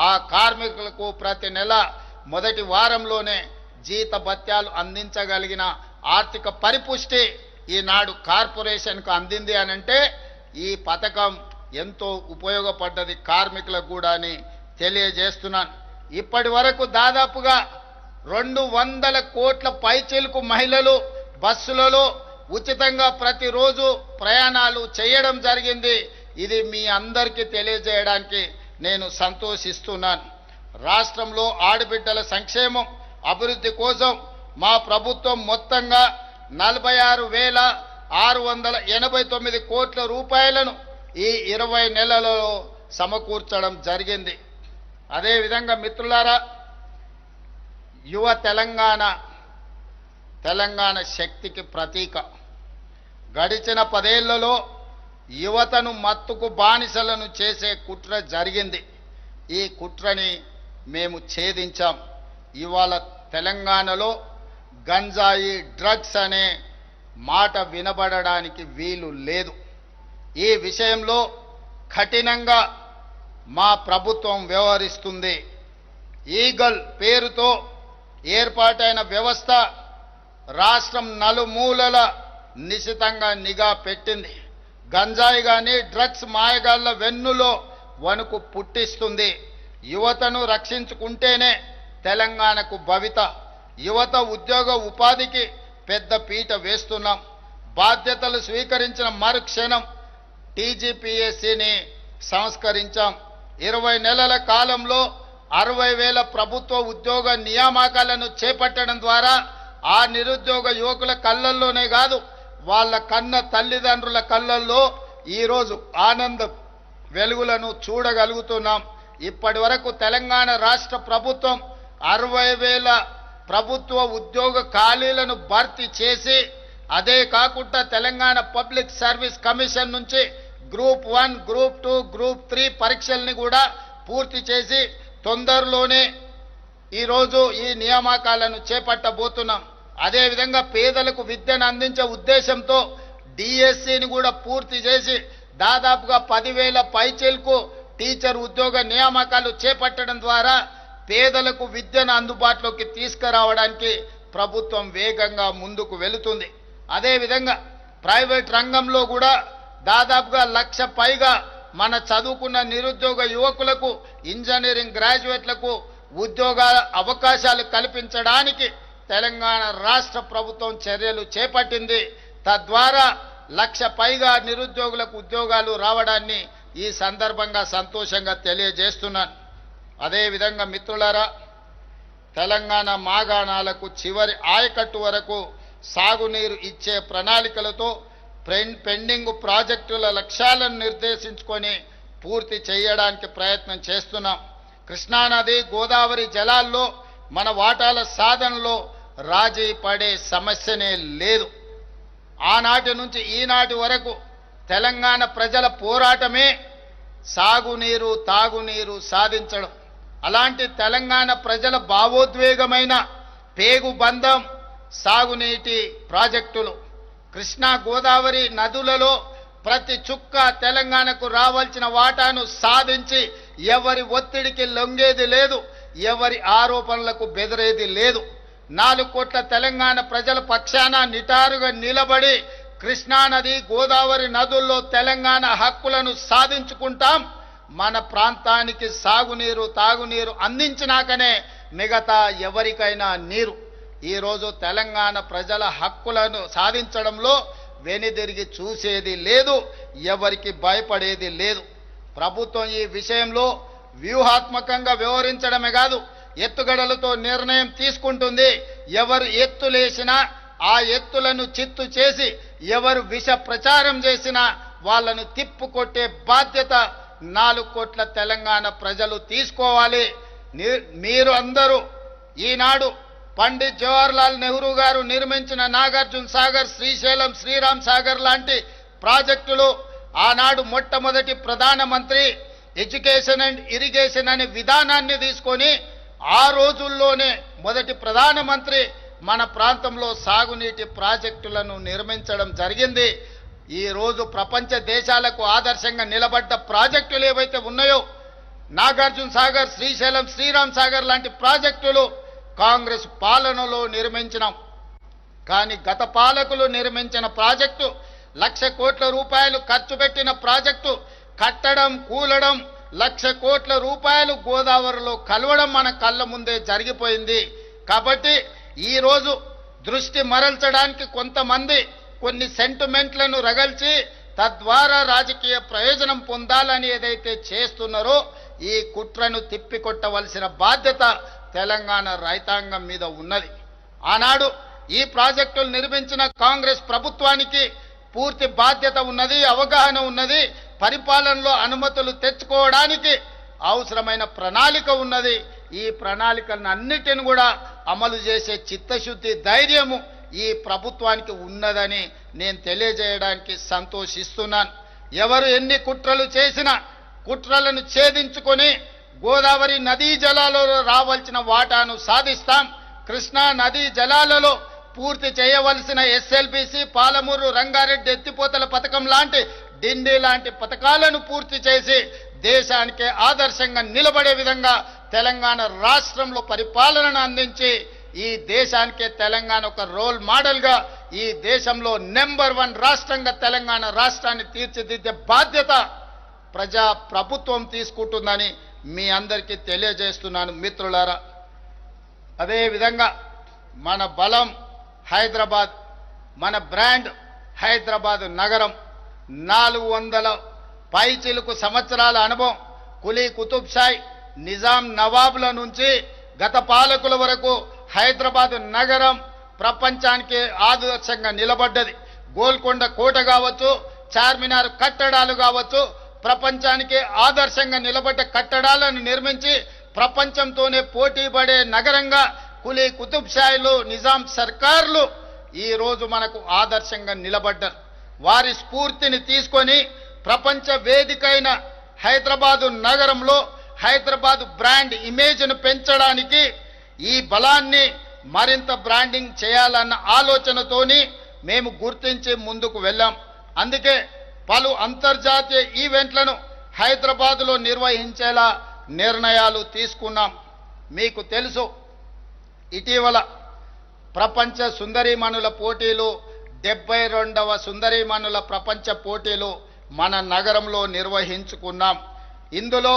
ఆ కార్మికులకు ప్రతి నెల మొదటి వారంలోనే జీత భత్యాలు అందించగలిగిన ఆర్థిక పరిపుష్టి ఈనాడు కార్పొరేషన్కు అందింది అనంటే ఈ పథకం ఎంతో ఉపయోగపడ్డది కార్మికులకు కూడా అని తెలియజేస్తున్నాను. ఇప్పటి వరకు దాదాపుగా 200 కోట్ల పైచిలుకు మహిళలు బస్సులలో ఉచితంగా ప్రతిరోజు ప్రయాణాలు చేయడం జరిగింది. ఇది మీ అందరికీ తెలియజేయడానికి నేను సంతోషిస్తున్నాను. రాష్ట్రంలో ఆడబిడ్డల సంక్షేమం అభివృద్ధి కోసం మా ప్రభుత్వం మొత్తంగా 46,689 కోట్ల రూపాయలను ఈ 20 నెలలలో సమకూర్చడం జరిగింది. అదేవిధంగా మిత్రులారా, యువ తెలంగాణ శక్తికి ప్రతీక. గడిచిన 10 ఏళ్లలో యువతను మత్తుకు బానిసలను చేసే కుట్ర జరిగింది. ఈ కుట్రని మేము ఛేదించాం. ఇవాళ తెలంగాణలో గంజాయి డ్రగ్స్ అనే మాట వినబడడానికి వీలు లేదు. ఈ విషయంలో కఠినంగా మా ప్రభుత్వం వ్యవహరిస్తుంది. ఈగల్ పేరుతో ఏర్పాటైన వ్యవస్థ రాష్ట్రం నలుమూలల నిశితంగా నిఘా పెట్టింది. గంజాయి కానీ డ్రగ్స్ మాయగాళ్ల వెన్నులో వణుకు పుట్టిస్తుంది. యువతను రక్షించుకుంటేనే తెలంగాణకు భవిత. యువత ఉద్యోగ ఉపాధికి పెద్ద పీట వేస్తున్నాం. బాధ్యతలు స్వీకరించిన మరుక్షణం టీజీపీఎస్సీని సంస్కరించాం. 20 నెలల కాలంలో 60,000 ప్రభుత్వ ఉద్యోగ నియామకాలను చేపట్టడం ద్వారా ఆ నిరుద్యోగ యువకుల కళ్ళల్లోనే కాదు, వాళ్ళ కన్న తల్లిదండ్రుల కళ్ళల్లో ఈరోజు ఆనంద వెలుగులను చూడగలుగుతున్నాం. ఇప్పటి వరకు తెలంగాణ రాష్ట్ర ప్రభుత్వం 60,000 ప్రభుత్వ ఉద్యోగ ఖాళీలను భర్తీ చేసి, అదే కాకుండా తెలంగాణ పబ్లిక్ సర్వీస్ కమిషన్ నుంచి గ్రూప్ 1, గ్రూప్ 2, గ్రూప్ 3 పరీక్షల్ని కూడా పూర్తి చేసి తొందరలోనే ఈరోజు ఈ నియామకాలను చేపట్టబోతున్నాం. అదేవిధంగా పేదలకు విద్యను అందించే ఉద్దేశంతో డిఎస్సిని కూడా పూర్తి చేసి దాదాపుగా 10,000 పైచిలుకు టీచర్ ఉద్యోగ నియామకాలు చేపట్టడం ద్వారా పేదలకు విద్యను అందుబాటులోకి తీసుకురావడానికి ప్రభుత్వం వేగంగా ముందుకు వెళుతుంది. అదేవిధంగా ప్రైవేట్ రంగంలో కూడా దాదాపుగా 1,00,000 పైగా మన చదువుకున్న నిరుద్యోగ యువకులకు, ఇంజనీరింగ్ గ్రాడ్యుయేట్లకు ఉద్యోగాల అవకాశాలు కల్పించడానికి తెలంగాణ రాష్ట్ర ప్రభుత్వం చర్యలు చేపట్టింది. తద్వారా 1,00,000 పైగా నిరుద్యోగులకు ఉద్యోగాలు రావడాన్ని ఈ సందర్భంగా సంతోషంగా తెలియజేస్తున్నాను. అదేవిధంగా మిత్రులారా, తెలంగాణ మాగాణాలకు చివరి ఆయకట్టు వరకు సాగునీరు ఇచ్చే ప్రణాళికలతో పెండింగ్ ప్రాజెక్టుల లక్ష్యాలను నిర్దేశించుకొని పూర్తి చేయడానికి ప్రయత్నం చేస్తున్నాం. కృష్ణానది, గోదావరి జలాల్లో మన వాటాల సాధనలో రాజీ పడే సమస్యనే లేదు. ఆనాటి నుంచి ఈనాటి వరకు తెలంగాణ ప్రజల పోరాటమే సాగునీరు, తాగునీరు సాధించడం. అలాంటి తెలంగాణ ప్రజల భావోద్వేగమైన పేగుబంధం సాగునీటి ప్రాజెక్టులు. కృష్ణా, గోదావరి నదులలో ప్రతి చుక్క తెలంగాణకు రావాల్సిన వాటాను సాధించి ఎవరి ఒత్తిడికి లొంగేది లేదు, ఎవరి ఆరోపణలకు బెదిరేది లేదు. 4 కోట్ల తెలంగాణ ప్రజల పక్షాన నిటారుగా నిలబడి కృష్ణానది, గోదావరి నదుల్లో తెలంగాణ హక్కులను సాధించుకుంటాం. మన ప్రాంతానికి సాగునీరు, తాగునీరు అందించినాకనే మిగతా ఎవరికైనా నీరు. ఈరోజు తెలంగాణ ప్రజల హక్కులను సాధించడంలో వెనుదిరిగి చూసేది లేదు, ఎవరికి భయపడేది లేదు. ప్రభుత్వం ఈ విషయంలో వ్యూహాత్మకంగా వ్యవహరించడమే కాదు, ఎత్తుగడలతో నిర్ణయం తీసుకుంటుంది. ఎవరు ఎత్తులేసినా ఆ ఎత్తులను చిత్తు చేసి, ఎవరు విష ప్రచారం చేసినా వాళ్ళను తిప్పుకొట్టే బాధ్యత 4 కోట్ల తెలంగాణ ప్రజలు తీసుకోవాలి. మీరు అందరూ ఈనాడు పండిత్ జవహర్లాల్ నెహ్రూ గారు నిర్మించిన నాగార్జున సాగర్, శ్రీశైలం, శ్రీరామ్ సాగర్ లాంటి ప్రాజెక్టులు ఆనాడు మొట్టమొదటి ప్రధానమంత్రి ఎడ్యుకేషన్ అండ్ ఇరిగేషన్ అనే విధానాన్ని తీసుకొని ఆ రోజుల్లోనే మొదటి ప్రధానమంత్రి మన ప్రాంతంలో సాగునీటి ప్రాజెక్టులను నిర్మించడం జరిగింది. ఈ రోజు ప్రపంచ దేశాలకు ఆదర్శంగా నిలబడ్డ ప్రాజెక్టులు ఏవైతే ఉన్నాయో నాగార్జున సాగర్, శ్రీశైలం, శ్రీరామ్ సాగర్ లాంటి ప్రాజెక్టులు కాంగ్రెస్ పాలనలో నిర్మించినాం. కానీ గత పాలకులు నిర్మించిన ప్రాజెక్టు 1,00,000 కోట్ల రూపాయలు ఖర్చు పెట్టిన ప్రాజెక్టు కట్టడం, కూలడం, 1,00,000 కోట్ల రూపాయలు గోదావరిలో కలవడం మన కళ్ళ ముందే జరిగిపోయింది. కాబట్టి ఈరోజు దృష్టి మరల్చడానికి కొంతమంది కొన్ని సెంటిమెంట్లను రగల్చి తద్వారా రాజకీయ ప్రయోజనం పొందాలని ఏదైతే చేస్తున్నారో ఈ కుట్రను తిప్పికొట్టవలసిన బాధ్యత తెలంగాణ రైతాంగం మీద ఉన్నది. ఆనాడు ఈ ప్రాజెక్టులు నిర్మించిన కాంగ్రెస్ ప్రభుత్వానికి పూర్తి బాధ్యత ఉన్నది, అవగాహన ఉన్నది. పరిపాలనలో అనుమతులు తెచ్చుకోవడానికి అవసరమైన ప్రణాళిక ఉన్నది. ఈ ప్రణాళికలను అన్నిటిని కూడా అమలు చేసే చిత్తశుద్ధి, ధైర్యము ఈ ప్రభుత్వానికి ఉన్నదని నేను తెలియజేయడానికి సంతోషిస్తున్నాను. ఎవరు ఎన్ని కుట్రలు చేసినా కుట్రలను ఛేదించుకొని గోదావరి నదీ జలాలలో రావాల్సిన వాటాను సాధిస్తాం. కృష్ణా నదీ జలాలలో పూర్తి చేయవలసిన ఎస్ఎల్బిసి, పాలమూరు, రంగారెడ్డి ఎత్తిపోతల పథకం లాంటి, డిండి లాంటి పథకాలను పూర్తి చేసి దేశానికే ఆదర్శంగా నిలబడే విధంగా తెలంగాణ రాష్ట్రంలో పరిపాలనను అందించి ఈ దేశానికే తెలంగాణ ఒక రోల్ మోడల్గా ఈ దేశంలో నెంబర్ 1 రాష్ట్రంగా తెలంగాణ రాష్ట్రాన్ని తీర్చిదిద్దే బాధ్యత ప్రజా ప్రభుత్వం తీసుకుంటుందని మీ అందరికీ తెలియజేస్తున్నాను మిత్రులారా. అదేవిధంగా మన బలం హైదరాబాద్, మన బ్రాండ్ హైదరాబాద్ నగరం. 400 పైచిలుకు సంవత్సరాల అనుభవం, కులీ కుతుబ్షాయి, నిజాం నవాబుల నుంచి గత పాలకుల వరకు హైదరాబాద్ నగరం ప్రపంచానికి ఆదర్శంగా నిలబడ్డది. గోల్కొండ కోట కావచ్చు, చార్మినార్ కట్టడాలు కావచ్చు, ప్రపంచానికి ఆదర్శంగా నిలబడ్డ కట్టడాలను నిర్మించి ప్రపంచంతోనే పోటీ పడే నగరంగా కులీ కుతుబ్షాయిలు, నిజాం సర్కార్లు ఈ రోజు మనకు ఆదర్శంగా నిలబడ్డారు. వారి స్ఫూర్తిని తీసుకొని ప్రపంచ వేదికైన హైదరాబాదు నగరంలో హైదరాబాద్ బ్రాండ్ ఇమేజ్ను పెంచడానికి ఈ బలాన్ని మరింత బ్రాండింగ్ చేయాలన్న ఆలోచనతోని మేము గుర్తించి ముందుకు వెళ్ళాం. అందుకే పలు అంతర్జాతీయ ఈవెంట్లను హైదరాబాదులో నిర్వహించేలా నిర్ణయాలు తీసుకున్నాం. మీకు తెలుసు, ఇటీవల ప్రపంచ సుందరీమణుల పోటీలు, 72వ సుందరీమణుల ప్రపంచ పోటీలు మన నగరంలో నిర్వహించుకున్నాం. ఇందులో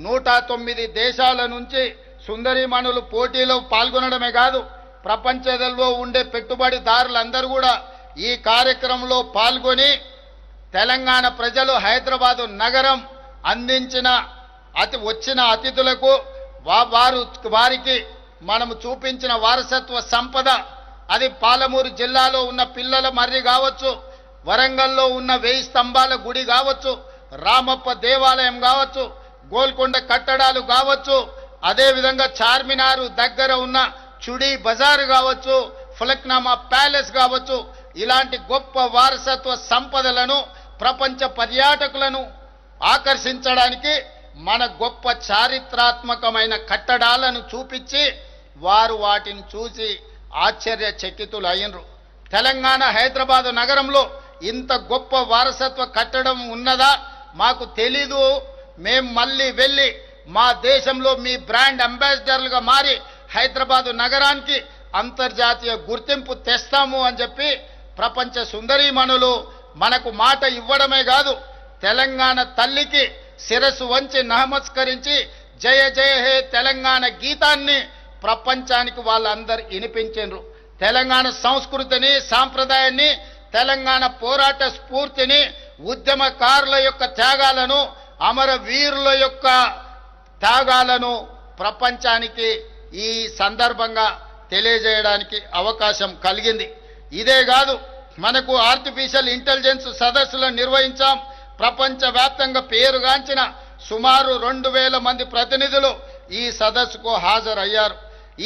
109 దేశాల నుంచి సుందరీమణులు పోటీలో పాల్గొనడమే కాదు, ప్రపంచంలో ఉండే పెట్టుబడిదారులందరూ కూడా ఈ కార్యక్రమంలో పాల్గొని తెలంగాణ ప్రజలు హైదరాబాదు నగరం అందించిన వచ్చిన అతిథులకు వారికి మనము చూపించిన వారసత్వ సంపద, అది పాలమూరు జిల్లాలో ఉన్న పిల్లల మర్రి కావచ్చు, వరంగల్లో ఉన్న 1000 స్తంభాల గుడి కావచ్చు, రామప్ప దేవాలయం కావచ్చు, గోల్కొండ కట్టడాలు కావచ్చు, అదేవిధంగా చార్మినారు దగ్గర ఉన్న చుడి బజారు కావచ్చు, ఫలక్నామా ప్యాలెస్ కావచ్చు, ఇలాంటి గొప్ప వారసత్వ సంపదలను ప్రపంచ పర్యాటకులను ఆకర్షించడానికి మన గొప్ప చారిత్రాత్మకమైన కట్టడాలను చూపించి వారు వాటిని చూసి ఆశ్చర్యచకితులు అయినరు. తెలంగాణ హైదరాబాదు నగరంలో ఇంత గొప్ప వారసత్వ కట్టడం ఉన్నదా మాకు తెలీదు, మేము మళ్ళీ వెళ్ళి మా దేశంలో మీ బ్రాండ్ అంబాసిడర్లుగా మారి హైదరాబాదు నగరానికి అంతర్జాతీయ గుర్తింపు తెస్తాము అని చెప్పి ప్రపంచ సుందరీమణులు మనకు మాట ఇవ్వడమే కాదు, తెలంగాణ తల్లికి శిరస్సు వంచి నమస్కరించి జయ జయ హే తెలంగాణ గీతాన్ని ప్రపంచానికి వాళ్ళందరూ వినిపించారు. తెలంగాణ సంస్కృతిని, సాంప్రదాయాన్ని, తెలంగాణ పోరాట స్ఫూర్తిని, ఉద్యమకారుల యొక్క త్యాగాలను, అమరవీరుల యొక్క త్యాగాలను ప్రపంచానికి ఈ సందర్భంగా తెలియజేయడానికి అవకాశం కలిగింది. ఇదే కాదు, మనకు ఆర్టిఫిషియల్ ఇంటెలిజెన్స్ సదస్సులను నిర్వహించాం. ప్రపంచవ్యాప్తంగా పేరుగాంచిన సుమారు 2000 మంది ప్రతినిధులు ఈ సదస్సుకు హాజరయ్యారు.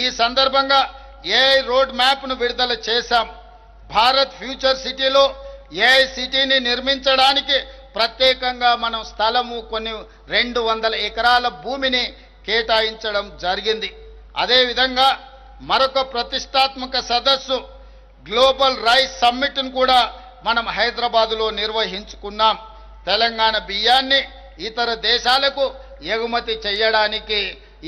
ఈ సందర్భంగా ఏఐ రోడ్ మ్యాప్ను విడుదల చేశాం. భారత్ ఫ్యూచర్ సిటీలో ఏఐ సిటీని నిర్మించడానికి ప్రత్యేకంగా మనం స్థలము కొన్ని 200 ఎకరాల భూమిని కేటాయించడం జరిగింది. అదేవిధంగా మరొక ప్రతిష్టాత్మక సదస్సు గ్లోబల్ రైస్ సమ్మిట్ను కూడా మనం హైదరాబాదులో నిర్వహించుకున్నాం. తెలంగాణ బియ్యాన్ని ఇతర దేశాలకు ఎగుమతి చేయడానికి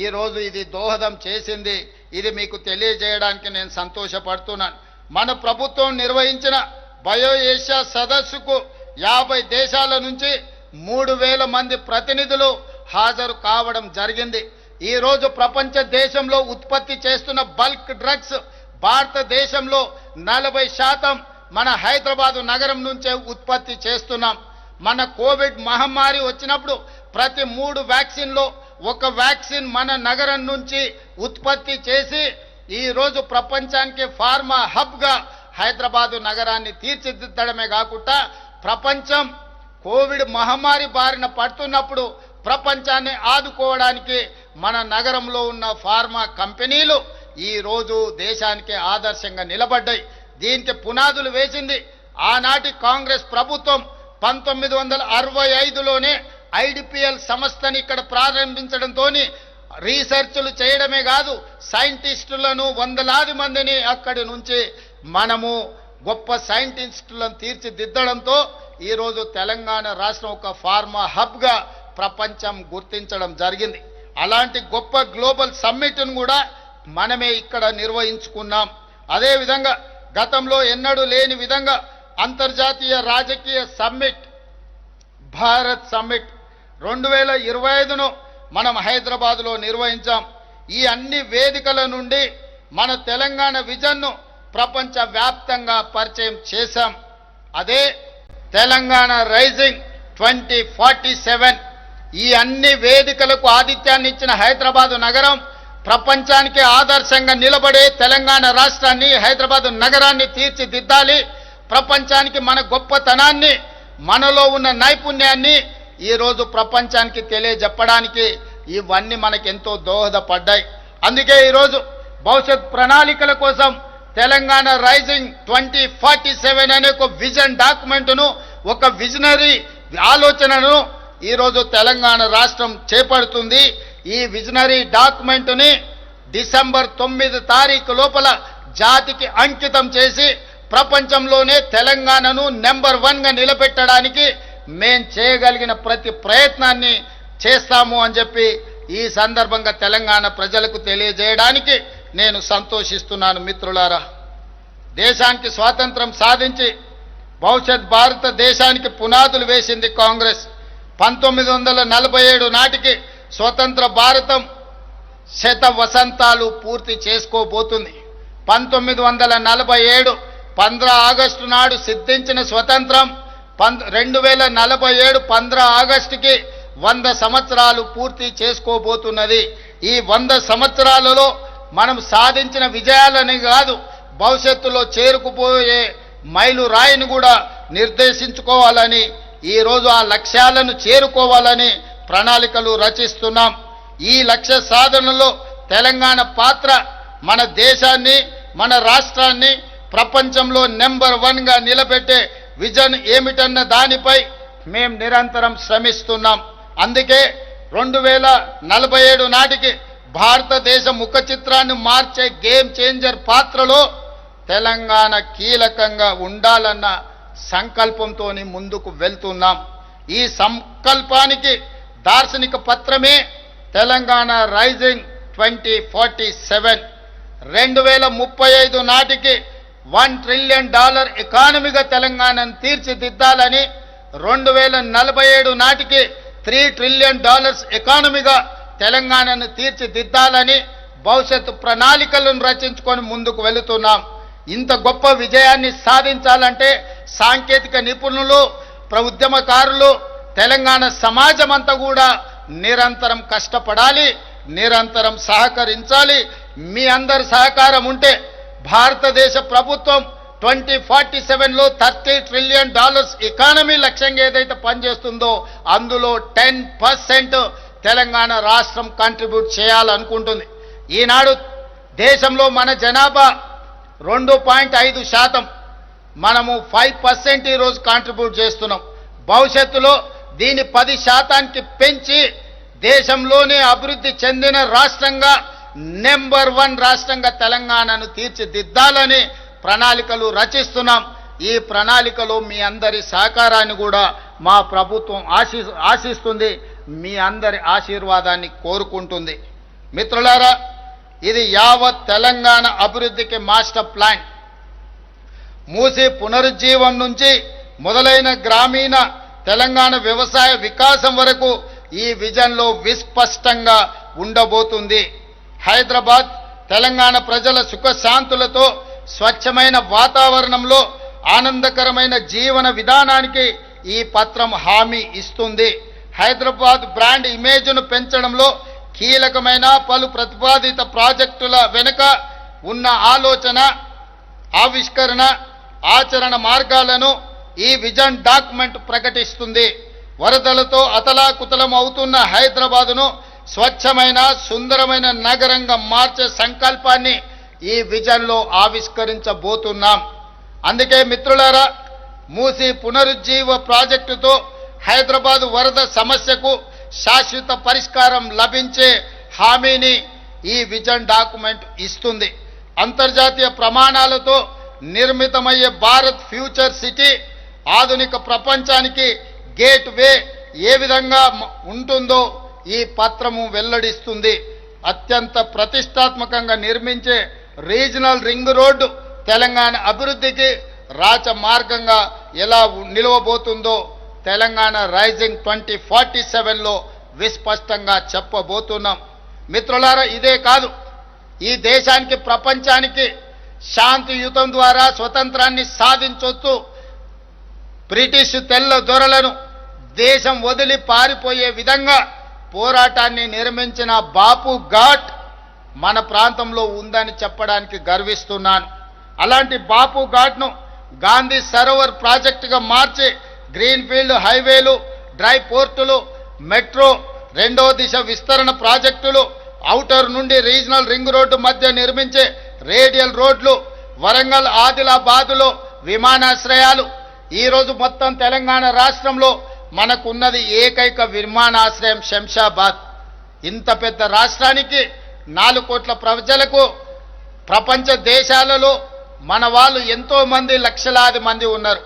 ఈరోజు ఇది దోహదం చేసింది. ఇది మీకు తెలియజేయడానికి నేను సంతోషపడుతున్నాను. మన ప్రభుత్వం నిర్వహించిన బయో ఏషియా సదస్సుకు 50 దేశాల నుంచి 3000 మంది ప్రతినిధులు హాజరు కావడం జరిగింది. ఈరోజు ప్రపంచ దేశంలో ఉత్పత్తి చేస్తున్న బల్క్ డ్రగ్స్ భారతదేశంలో 40% మన హైదరాబాదు నగరం నుంచే ఉత్పత్తి చేస్తున్నాం. మన కోవిడ్ మహమ్మారి వచ్చినప్పుడు ప్రతి 3 వ్యాక్సిన్లో 1 వ్యాక్సిన్ మన నగరం నుంచి ఉత్పత్తి చేసి ఈరోజు ప్రపంచానికి ఫార్మా హబ్గా హైదరాబాదు నగరాన్ని తీర్చిదిద్దడమే కాకుండా ప్రపంచం కోవిడ్ మహమ్మారి బారిన పడుతున్నప్పుడు ప్రపంచాన్ని ఆదుకోవడానికి మన నగరంలో ఉన్న ఫార్మా కంపెనీలు ఈరోజు దేశానికి ఆదర్శంగా నిలబడ్డాయి. దీనికి పునాదులు వేసింది ఆనాటి కాంగ్రెస్ ప్రభుత్వం. 1965లోనే ఐడిపిఎల్ సంస్థని ఇక్కడ ప్రారంభించడంతో రీసెర్చ్లు చేయడమే కాదు, సైంటిస్టులను 100లాది మందిని అక్కడి నుంచి మనము గొప్ప సైంటిస్టులను తీర్చిదిద్దడంతో ఈరోజు తెలంగాణ రాష్ట్రం ఒక ఫార్మా హబ్గా ప్రపంచం గుర్తించడం జరిగింది. అలాంటి గొప్ప గ్లోబల్ సమ్మిట్ను కూడా మనమే ఇక్కడ నిర్వహించుకున్నాం. అదేవిధంగా గతంలో ఎన్నడూ లేని విధంగా అంతర్జాతీయ రాజకీయ సమ్మిట్ భారత్ సమ్మిట్ 2025ను మనం హైదరాబాదులో నిర్వహించాం. ఈ అన్ని వేదికల నుండి మన తెలంగాణ విజన్ను ప్రపంచ వ్యాప్తంగా పరిచయం చేశాం. అదే తెలంగాణ రైజింగ్ 2047. ఈ అన్ని వేదికలకు ఆతిథ్యాన్ని ఇచ్చిన హైదరాబాదు నగరం ప్రపంచానికి ఆదర్శంగా నిలబడే తెలంగాణ రాష్ట్రాన్ని, హైదరాబాదు నగరాన్ని తీర్చిదిద్దాలి. ప్రపంచానికి మన గొప్పతనాన్ని, మనలో ఉన్న నైపుణ్యాన్ని ఈరోజు ప్రపంచానికి తెలియజెప్పడానికి ఇవన్నీ మనకెంతో దోహదపడ్డాయి. అందుకే ఈరోజు భవిష్యత్ ప్రణాళికల కోసం తెలంగాణ రైజింగ్ 2047 అనే ఒక విజన్ డాక్యుమెంట్ను, ఒక విజనరీ ఆలోచనను ఈరోజు తెలంగాణ రాష్ట్రం చేపడుతుంది. ఈ విజనరీ డాక్యుమెంట్ని డిసెంబర్ 9 తారీఖు లోపల జాతికి అంకితం చేసి ప్రపంచంలోనే తెలంగాణను నెంబర్ 1గా నిలబెట్టడానికి మేం చేయగలిగిన ప్రతి ప్రయత్నాన్ని చేస్తాము అని చెప్పి ఈ సందర్భంగా తెలంగాణ ప్రజలకు తెలియజేయడానికి నేను సంతోషిస్తున్నాను. మిత్రులారా, దేశానికి స్వాతంత్రం సాధించి భవిష్యత్ భారతదేశానికి పునాదులు వేసింది కాంగ్రెస్. 1947 నాటికి స్వతంత్ర భారతం 100 వసంతాలు పూర్తి చేసుకోబోతుంది. 1947 15 ఆగస్టు నాడు సిద్ధించిన స్వతంత్రం 2047 15 ఆగస్టుకి 100 సంవత్సరాలు పూర్తి చేసుకోబోతున్నది. ఈ 100 సంవత్సరాలలో మనం సాధించిన విజయాలని కాదు, భవిష్యత్తులో చేరుకుపోయే మైలు రాయిని కూడా నిర్దేశించుకోవాలని, ఈరోజు ఆ లక్ష్యాలను చేరుకోవాలని ప్రణాళికలు రచిస్తున్నాం. ఈ లక్ష్య సాధనలో తెలంగాణ పాత్ర మన దేశాన్ని, మన రాష్ట్రాన్ని ప్రపంచంలో నెంబర్ 1గా నిలబెట్టే విజన్ ఏమిటన్న దానిపై మేము నిరంతరం శ్రమిస్తున్నాం. అందుకే 2047 నాటికి భారతదేశ ముఖ చిత్రాన్ని మార్చే గేమ్ చేంజర్ పాత్రలో తెలంగాణ కీలకంగా ఉండాలన్న సంకల్పంతో ముందుకు వెళ్తున్నాం. ఈ సంకల్పానికి దార్శనిక పత్రమే తెలంగాణ రైజింగ్ 2047. 2035 నాటికి $1 ట్రిలియన్ ఎకానమీగా తెలంగాణను తీర్చిదిద్దాలని, 2047 నాటికి $3 ట్రిలియన్ ఎకానమీగా తెలంగాణను తీర్చిదిద్దాలని భవిష్యత్తు ప్రణాళికలను రచించుకొని ముందుకు వెళుతున్నాం. ఇంత గొప్ప విజయాన్ని సాధించాలంటే సాంకేతిక నిపుణులు, ఉద్యమకారులు, తెలంగాణ సమాజం అంతా కూడా నిరంతరం కష్టపడాలి, నిరంతరం సహకరించాలి. మీ అందరి సహకారం ఉంటే భారతదేశ ప్రభుత్వం 2047లో $30 ట్రిలియన్ ఎకానమీ లక్ష్యంగా ఏదైతే పనిచేస్తుందో అందులో 10% తెలంగాణ రాష్ట్రం కంట్రిబ్యూట్ చేయాలనుకుంటుంది. ఈనాడు దేశంలో మన జనాభా 2.5%, మనము 5% ఈరోజు కాంట్రిబ్యూట్ చేస్తున్నాం. భవిష్యత్తులో దీన్ని 10% పెంచి దేశంలోనే అభివృద్ధి చెందిన రాష్ట్రంగా నెంబర్ 1 రాష్ట్రంగా తెలంగాణను తీర్చిదిద్దాలని ప్రణాళికలు రచిస్తున్నాం. ఈ ప్రణాళికలో మీ అందరి సహకారాన్ని కూడా మా ప్రభుత్వం ఆశిస్తుంది, మీ అందరి ఆశీర్వాదాన్ని కోరుకుంటుంది. మిత్రులారా, ఇది యావత్ తెలంగాణ అభివృద్ధికి మాస్టర్ ప్లాన్. మూసి పునరుజ్జీవం నుంచి మొదలైన గ్రామీణ తెలంగాణ వ్యవసాయ వికాసం వరకు ఈ విజన్లో విస్పష్టంగా ఉండబోతుంది. హైదరాబాద్ తెలంగాణ ప్రజల సుఖశాంతులతో స్వచ్ఛమైన వాతావరణంలో ఆనందకరమైన జీవన విధానానికి ఈ పత్రం హామీ ఇస్తుంది. హైదరాబాద్ బ్రాండ్ ఇమేజ్ను పెంచడంలో కీలకమైన పలు ప్రతిపాదిత ప్రాజెక్టుల వెనుక ఉన్న ఆలోచన, ఆవిష్కరణ, ఆచరణ మార్గాలను ఈ విజన్ డాక్యుమెంట్ ప్రకటిస్తుంది. వరదలతో అతలాకుతలం అవుతున్న హైదరాబాదును స్వచ్ఛమైన సుందరమైన నగరంగా మార్చే సంకల్పాన్ని ఈ విజన్లో ఆవిష్కరించబోతున్నాం. అందుకే మిత్రులారా, మూసి పునరుజ్జీవ ప్రాజెక్టుతో హైదరాబాద్ వరద సమస్యకు శాశ్వత పరిష్కారం లభించే హామీని ఈ విజన్ డాక్యుమెంట్ ఇస్తుంది. అంతర్జాతీయ ప్రమాణాలతో నిర్మితమయ్యే భారత్ ఫ్యూచర్ సిటీ ఆధునిక ప్రపంచానికి గేట్ వే ఏ విధంగా ఉంటుందో ఈ పత్రము వెల్లడిస్తుంది. అత్యంత ప్రతిష్టాత్మకంగా నిర్మించే రీజనల్ రింగ్ రోడ్డు తెలంగాణ అభివృద్ధికి రాచమార్గంగా ఎలా నిలవబోతుందో తెలంగాణ రైజింగ్ 2047లో విస్పష్టంగా చెప్పబోతున్నాం. మిత్రులారా, ఇదే కాదు, ఈ దేశానికి ప్రపంచానికి శాంతియుతం ద్వారా స్వతంత్రాన్ని సాధించొచ్చు. బ్రిటిష్ తెల్ల దొరలను దేశం వదిలి పారిపోయే విధంగా పోరాటాన్ని నిర్మించిన బాపు ఘాట్ మన ప్రాంతంలో ఉందని చెప్పడానికి గర్విస్తున్నాను. అలాంటి బాపు ఘాట్ను గాంధీ సరోవర్ ప్రాజెక్టుగా మార్చి గ్రీన్ఫీల్డ్ హైవేలు, డ్రై పోర్టులు, మెట్రో, రెండో దిశ విస్తరణ ప్రాజెక్టులు, ఔటర్ నుండి రీజనల్ రింగ్ రోడ్డు మధ్య నిర్మించే రేడియల్ రోడ్లు, వరంగల్ ఆదిలాబాదులో విమానాశ్రయాలు. ఈరోజు మొత్తం తెలంగాణ రాష్ట్రంలో మనకున్నది ఏకైక విమానాశ్రయం శంషాబాద్. ఇంత పెద్ద రాష్ట్రానికి 4 కోట్ల ప్రజలకు ప్రపంచ దేశాలలో మన వాళ్ళు ఎంతో మంది, లక్షలాది మంది ఉన్నారు.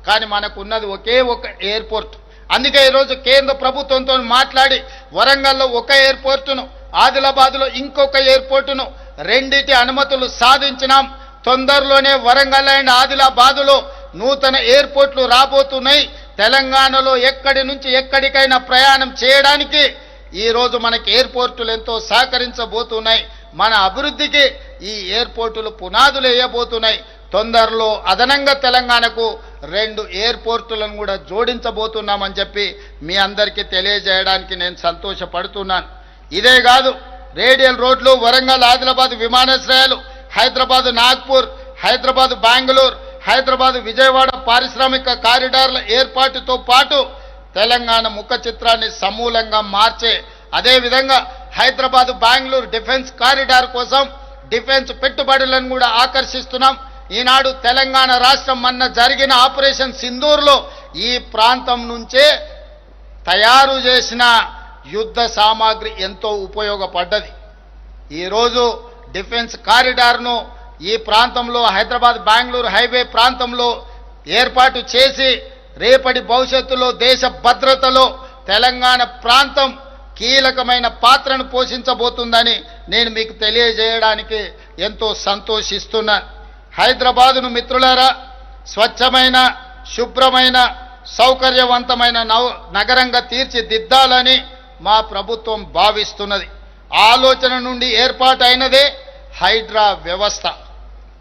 కానీ మనకున్నది ఒకే ఒక ఎయిర్పోర్ట్. అందుకే ఈరోజు కేంద్ర ప్రభుత్వంతో మాట్లాడి వరంగల్లో ఒక ఎయిర్పోర్టును, ఆదిలాబాద్లో ఇంకొక ఎయిర్పోర్టును, రెండిటి అనుమతులు సాధించినాం. తొందరలోనే వరంగల్ అండ్ ఆదిలాబాదులో నూతన ఎయిర్పోర్ట్లు రాబోతున్నాయి. తెలంగాణలో ఎక్కడి నుంచి ఎక్కడికైనా ప్రయాణం చేయడానికి ఈరోజు మనకి ఎయిర్పోర్టులు ఎంతో సహకరించబోతున్నాయి. మన అభివృద్ధికి ఈ ఎయిర్పోర్టులు పునాదులు వేయబోతున్నాయి. తొందరలో అదనంగా తెలంగాణకు 2 ఎయిర్పోర్టులను కూడా జోడించబోతున్నామని చెప్పి మీ అందరికీ తెలియజేయడానికి నేను సంతోషపడుతున్నాను. ఇదే కాదు, రేడియల్ రోడ్లు, వరంగల్ ఆదిలాబాద్ విమానాశ్రయాలు, హైదరాబాద్ నాగ్పూర్, హైదరాబాద్ బెంగళూరు, హైదరాబాద్ విజయవాడ పారిశ్రామిక కారిడార్ల ఏర్పాటుతో పాటు తెలంగాణ ముఖ చిత్రాన్ని సమూలంగా మార్చే, అదేవిధంగా హైదరాబాద్ బెంగళూరు డిఫెన్స్ కారిడార్ కోసం డిఫెన్స్ పెట్టుబడులను కూడా ఆకర్షిస్తున్నాం. ఈనాడు తెలంగాణ రాష్ట్రం మొన్న జరిగిన ఆపరేషన్ సింధూర్లో ఈ ప్రాంతం నుంచే తయారు చేసిన యుద్ధ సామాగ్రి ఎంతో ఉపయోగపడ్డది. ఈరోజు డిఫెన్స్ కారిడార్ను ఈ ప్రాంతంలో హైదరాబాద్ బెంగళూరు హైవే ప్రాంతంలో ఏర్పాటు చేసి రేపటి భవిష్యత్తులో దేశ భద్రతలో తెలంగాణ ప్రాంతం కీలకమైన పాత్రను పోషించబోతుందని నేను మీకు తెలియజేయడానికి ఎంతో సంతోషిస్తున్నాను. హైదరాబాదును మిత్రులారా, స్వచ్ఛమైన, శుభ్రమైన, సౌకర్యవంతమైన నగరంగా తీర్చిదిద్దాలని మా ప్రభుత్వం భావిస్తున్నది. ఆలోచన నుండి ఏర్పాటైనదే హైడ్రా వ్యవస్థ.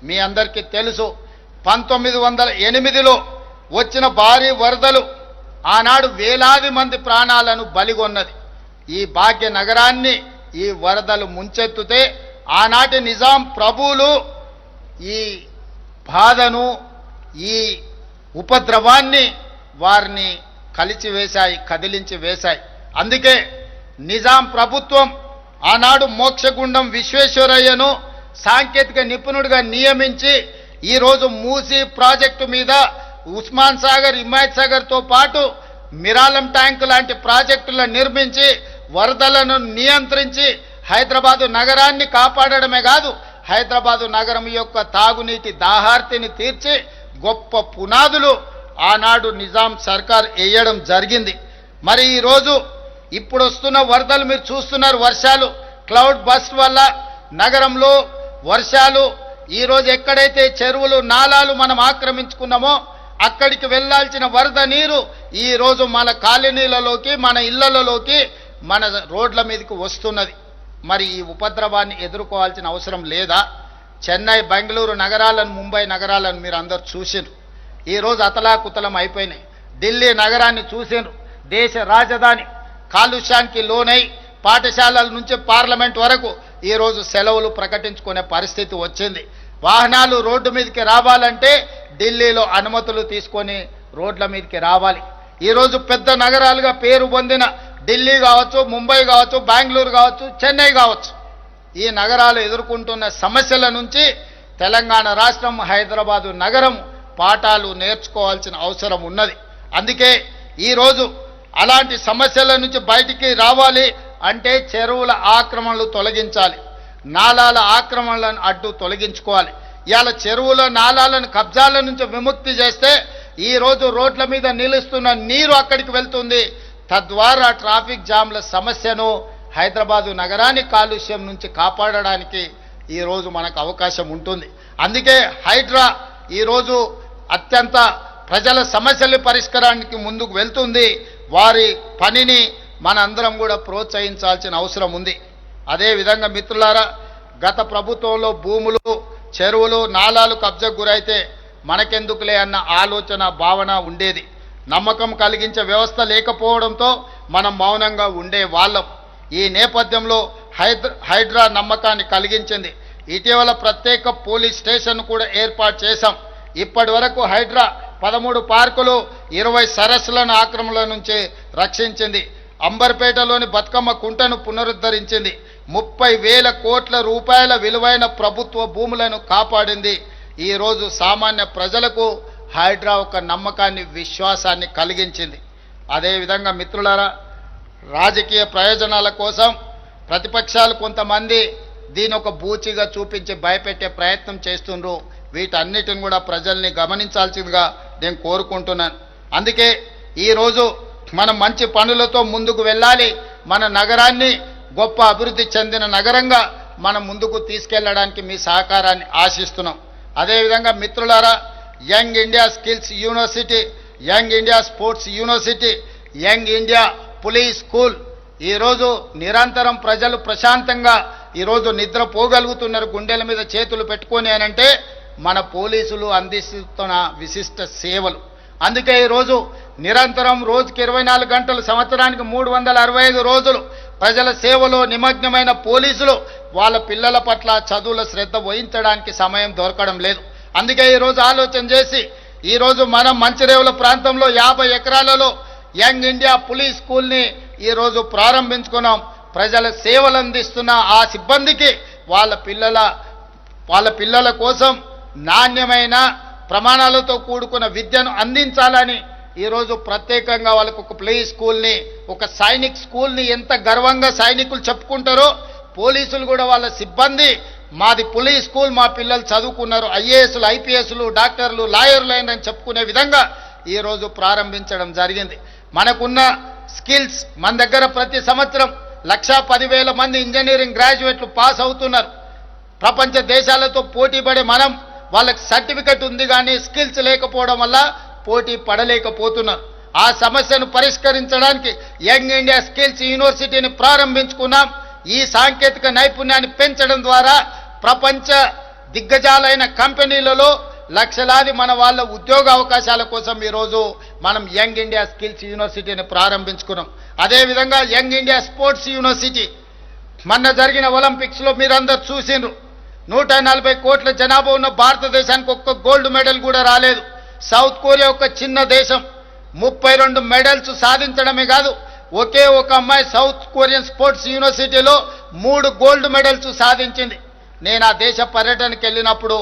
మీ అందరికీ తెలుసు, 1908లో వచ్చిన భారీ వరదలు ఆనాడు వేలాది మంది ప్రాణాలను బలిగొన్నది. ఈ భాగ్య నగరాన్ని ఈ వరదలు ముంచెత్తుతే ఆనాటి నిజాం ప్రభువులు ఈ బాధను, ఈ ఉపద్రవాన్ని వారిని కలిచివేశాయి, కదిలించి వేశాయి. అందుకే నిజాం ప్రభుత్వం ఆనాడు మోక్షగుండం విశ్వేశ్వరయ్యను సాంకేతిక నిపుణుడిగా నియమించి ఈరోజు మూసీ ప్రాజెక్టు మీద ఉస్మాన్ సాగర్, హిమాయత్ సాగర్తో పాటు మిరాలం ట్యాంకు లాంటి ప్రాజెక్టులను నిర్మించి వరదలను నియంత్రించి హైదరాబాదు నగరాన్ని కాపాడడమే కాదు, హైదరాబాదు నగరం యొక్క తాగునీటి దాహార్తిని తీర్చి గొప్ప పునాదులు ఆనాడు నిజాం సర్కార్ వేయడం జరిగింది. మరి ఈరోజు ఇప్పుడు వస్తున్న వరదలు మీరు చూస్తున్నారు. వర్షాలు, క్లౌడ్ బస్ట్ వల్ల నగరంలో వర్షాలు, ఈరోజు ఎక్కడైతే చెరువులు, నాలాలు మనం ఆక్రమించుకున్నామో అక్కడికి వెళ్లాల్సిన వరద నీరు ఈరోజు మన కాలనీలలోకి, మన ఇళ్లలోకి, మన రోడ్ల మీదకి వస్తున్నది. మరి ఈ ఉపద్రవాన్ని ఎదుర్కోవాల్సిన అవసరం లేదా? చెన్నై, బెంగళూరు నగరాలను, ముంబై నగరాలను మీరు అందరు చూసినారు. ఈరోజు అతలాకుతలం అయిపోయినాయి. ఢిల్లీ నగరాన్ని చూసినారు. దేశ రాజధాని కాలుష్యానికి లోనై పాఠశాలల నుంచి పార్లమెంట్ వరకు ఈరోజు సెలవులు ప్రకటించుకునే పరిస్థితి వచ్చింది. వాహనాలు రోడ్డు మీదకి రావాలంటే ఢిల్లీలో అనుమతులు తీసుకొని రోడ్ల మీదకి రావాలి. ఈరోజు పెద్ద నగరాలుగా పేరు పొందిన ఢిల్లీ కావచ్చు, ముంబై కావచ్చు, బెంగళూరు కావచ్చు, చెన్నై కావచ్చు, ఈ నగరాలు ఎదుర్కొంటున్న సమస్యల నుంచి తెలంగాణ రాష్ట్రం, హైదరాబాదు నగరం పాఠాలు నేర్చుకోవాల్సిన అవసరం ఉన్నది. అందుకే ఈరోజు అలాంటి సమస్యల నుంచి బయటికి రావాలి అంటే చెరువుల ఆక్రమణలు తొలగించాలి, నాలాల ఆక్రమణలను అడ్డు తొలగించుకోవాలి. ఇవాళ చెరువుల, నాలాలను కబ్జాల నుంచి విముక్తి చేస్తే ఈరోజు రోడ్ల మీద నిలుస్తున్న నీరు అక్కడికి వెళ్తుంది. తద్వారా ట్రాఫిక్ జామ్ల సమస్యను, హైదరాబాదు నగరాన్ని కాలుష్యం నుంచి కాపాడడానికి ఈరోజు మనకు అవకాశం ఉంటుంది. అందుకే హైడ్రా ఈరోజు అత్యంత ప్రజల సమస్యల పరిష్కారానికి ముందుకు వెళ్తుంది. వారి పనిని మనందరం కూడా ప్రోత్సహించాల్సిన అవసరం ఉంది. అదేవిధంగా మిత్రులారా, గత ప్రభుత్వంలో భూములు, చెరువులు, నాలాలు కబ్జాకు గురైతే మనకెందుకులే అన్న ఆలోచన, భావన ఉండేది. నమ్మకం కలిగించే వ్యవస్థ లేకపోవడంతో మనం మౌనంగా ఉండే వాళ్ళం. ఈ నేపథ్యంలో హైడ్రా నమ్మకాన్ని కలిగించింది. ఇటీవల ప్రత్యేక పోలీస్ స్టేషన్ కూడా ఏర్పాటు చేశాం. ఇప్పటి వరకు హైడ్రా 13 పార్కులు, 20 సరస్సులను ఆక్రమణల నుంచి రక్షించింది. అంబర్పేటలోని బతుకమ్మ కుంటను పునరుద్ధరించింది. 30,000 కోట్ల రూపాయల విలువైన ప్రభుత్వ భూములను కాపాడింది. ఈరోజు సామాన్య ప్రజలకు హైడ్రా ఒక నమ్మకాన్ని, విశ్వాసాన్ని కలిగించింది. అదేవిధంగా మిత్రులారా, రాజకీయ ప్రయోజనాల కోసం ప్రతిపక్షాలు కొంతమంది దీని ఒక బూచిగా చూపించి భయపెట్టే ప్రయత్నం చేస్తుండ్రు. వీటన్నిటిని కూడా ప్రజల్ని గమనించాల్సిందిగా నేను కోరుకుంటున్నాను. అందుకే ఈరోజు మనం మంచి పనులతో ముందుకు వెళ్ళాలి. మన నగరాన్ని గొప్ప అభివృద్ధి చెందిన నగరంగా మనం ముందుకు తీసుకెళ్లడానికి మీ సహకారాన్ని ఆశిస్తున్నాం. అదేవిధంగా మిత్రులారా, young India skills university, young India sports university, young India police school ఈరోజు నిరంతరం ప్రజలు ప్రశాంతంగా ఈరోజు నిద్రపోగలుగుతున్నారు గుండెల మీద చేతులు పెట్టుకొని అనంటే మన పోలీసులు అందిస్తున్న విశిష్ట సేవలు. అందుకే ఈరోజు నిరంతరం రోజుకి 24 గంటలు, సంవత్సరానికి 365 రోజులు ప్రజల సేవలో నిమగ్నమైన పోలీసులు వాళ్ళ పిల్లల పట్ల చదువుల శ్రద్ధ వహించడానికి సమయం దొరకడం లేదు. అందుకే ఈరోజు ఆలోచన చేసి ఈరోజు మనం మంచిరేవుల ప్రాంతంలో 50 ఎకరాలలో యంగ్ ఇండియా పోలీస్ స్కూల్ని ఈరోజు ప్రారంభించుకున్నాం. ప్రజల సేవలు అందిస్తున్న ఆ సిబ్బందికి వాళ్ళ పిల్లల కోసం నాణ్యమైన ప్రమాణాలతో కూడుకున్న విద్యను అందించాలని ఈరోజు ప్రత్యేకంగా వాళ్ళకు ఒక ప్లే స్కూల్ని, ఒక సైనిక్ స్కూల్ని ఎంత గర్వంగా సైనికులు చెప్పుకుంటారో పోలీసులు కూడా వాళ్ళ సిబ్బంది మాది పోలీస్ స్కూల్, మా పిల్లలు చదువుకున్నారు, ఐఏఎస్లు, ఐపీఎస్లు, డాక్టర్లు, లాయర్లు అయినని చెప్పుకునే విధంగా ఈరోజు ప్రారంభించడం జరిగింది. మనకున్న స్కిల్స్, మన దగ్గర ప్రతి సంవత్సరం 1,10,000 మంది ఇంజనీరింగ్ గ్రాడ్యుయేట్లు పాస్ అవుతున్నారు. ప్రపంచ దేశాలతో పోటీ పడే మనం వాళ్ళకి సర్టిఫికెట్ ఉంది కానీ స్కిల్స్ లేకపోవడం వల్ల పోటీ పడలేకపోతున్నారు. ఆ సమస్యను పరిష్కరించడానికి యంగ్ ఇండియా స్కిల్స్ యూనివర్సిటీని ప్రారంభించుకున్నాం. ఈ సాంకేతిక నైపుణ్యాన్ని పెంచడం ద్వారా ప్రపంచ దిగ్గజాలైన కంపెనీలలో లక్షలాది మన వాళ్ళ ఉద్యోగ అవకాశాల కోసం ఈరోజు మనం యంగ్ ఇండియా స్కిల్స్ యూనివర్సిటీని ప్రారంభించుకున్నాం. అదేవిధంగా యంగ్ ఇండియా స్పోర్ట్స్ యూనివర్సిటీ, మొన్న జరిగిన ఒలింపిక్స్లో మీరందరూ చూసిండ్రు. 140 కోట్ల జనాభా ఉన్న భారతదేశానికి ఒక్క గోల్డ్ మెడల్ కూడా రాలేదు. సౌత్ కొరియా ఒక చిన్న దేశం 32 మెడల్స్ సాధించడమే కాదు, ఒకే ఒక అమ్మాయి సౌత్ కొరియన్ స్పోర్ట్స్ యూనివర్సిటీలో 3 గోల్డ్ మెడల్స్ సాధించింది. నేను ఆ దేశ పర్యటనకి వెళ్ళినప్పుడు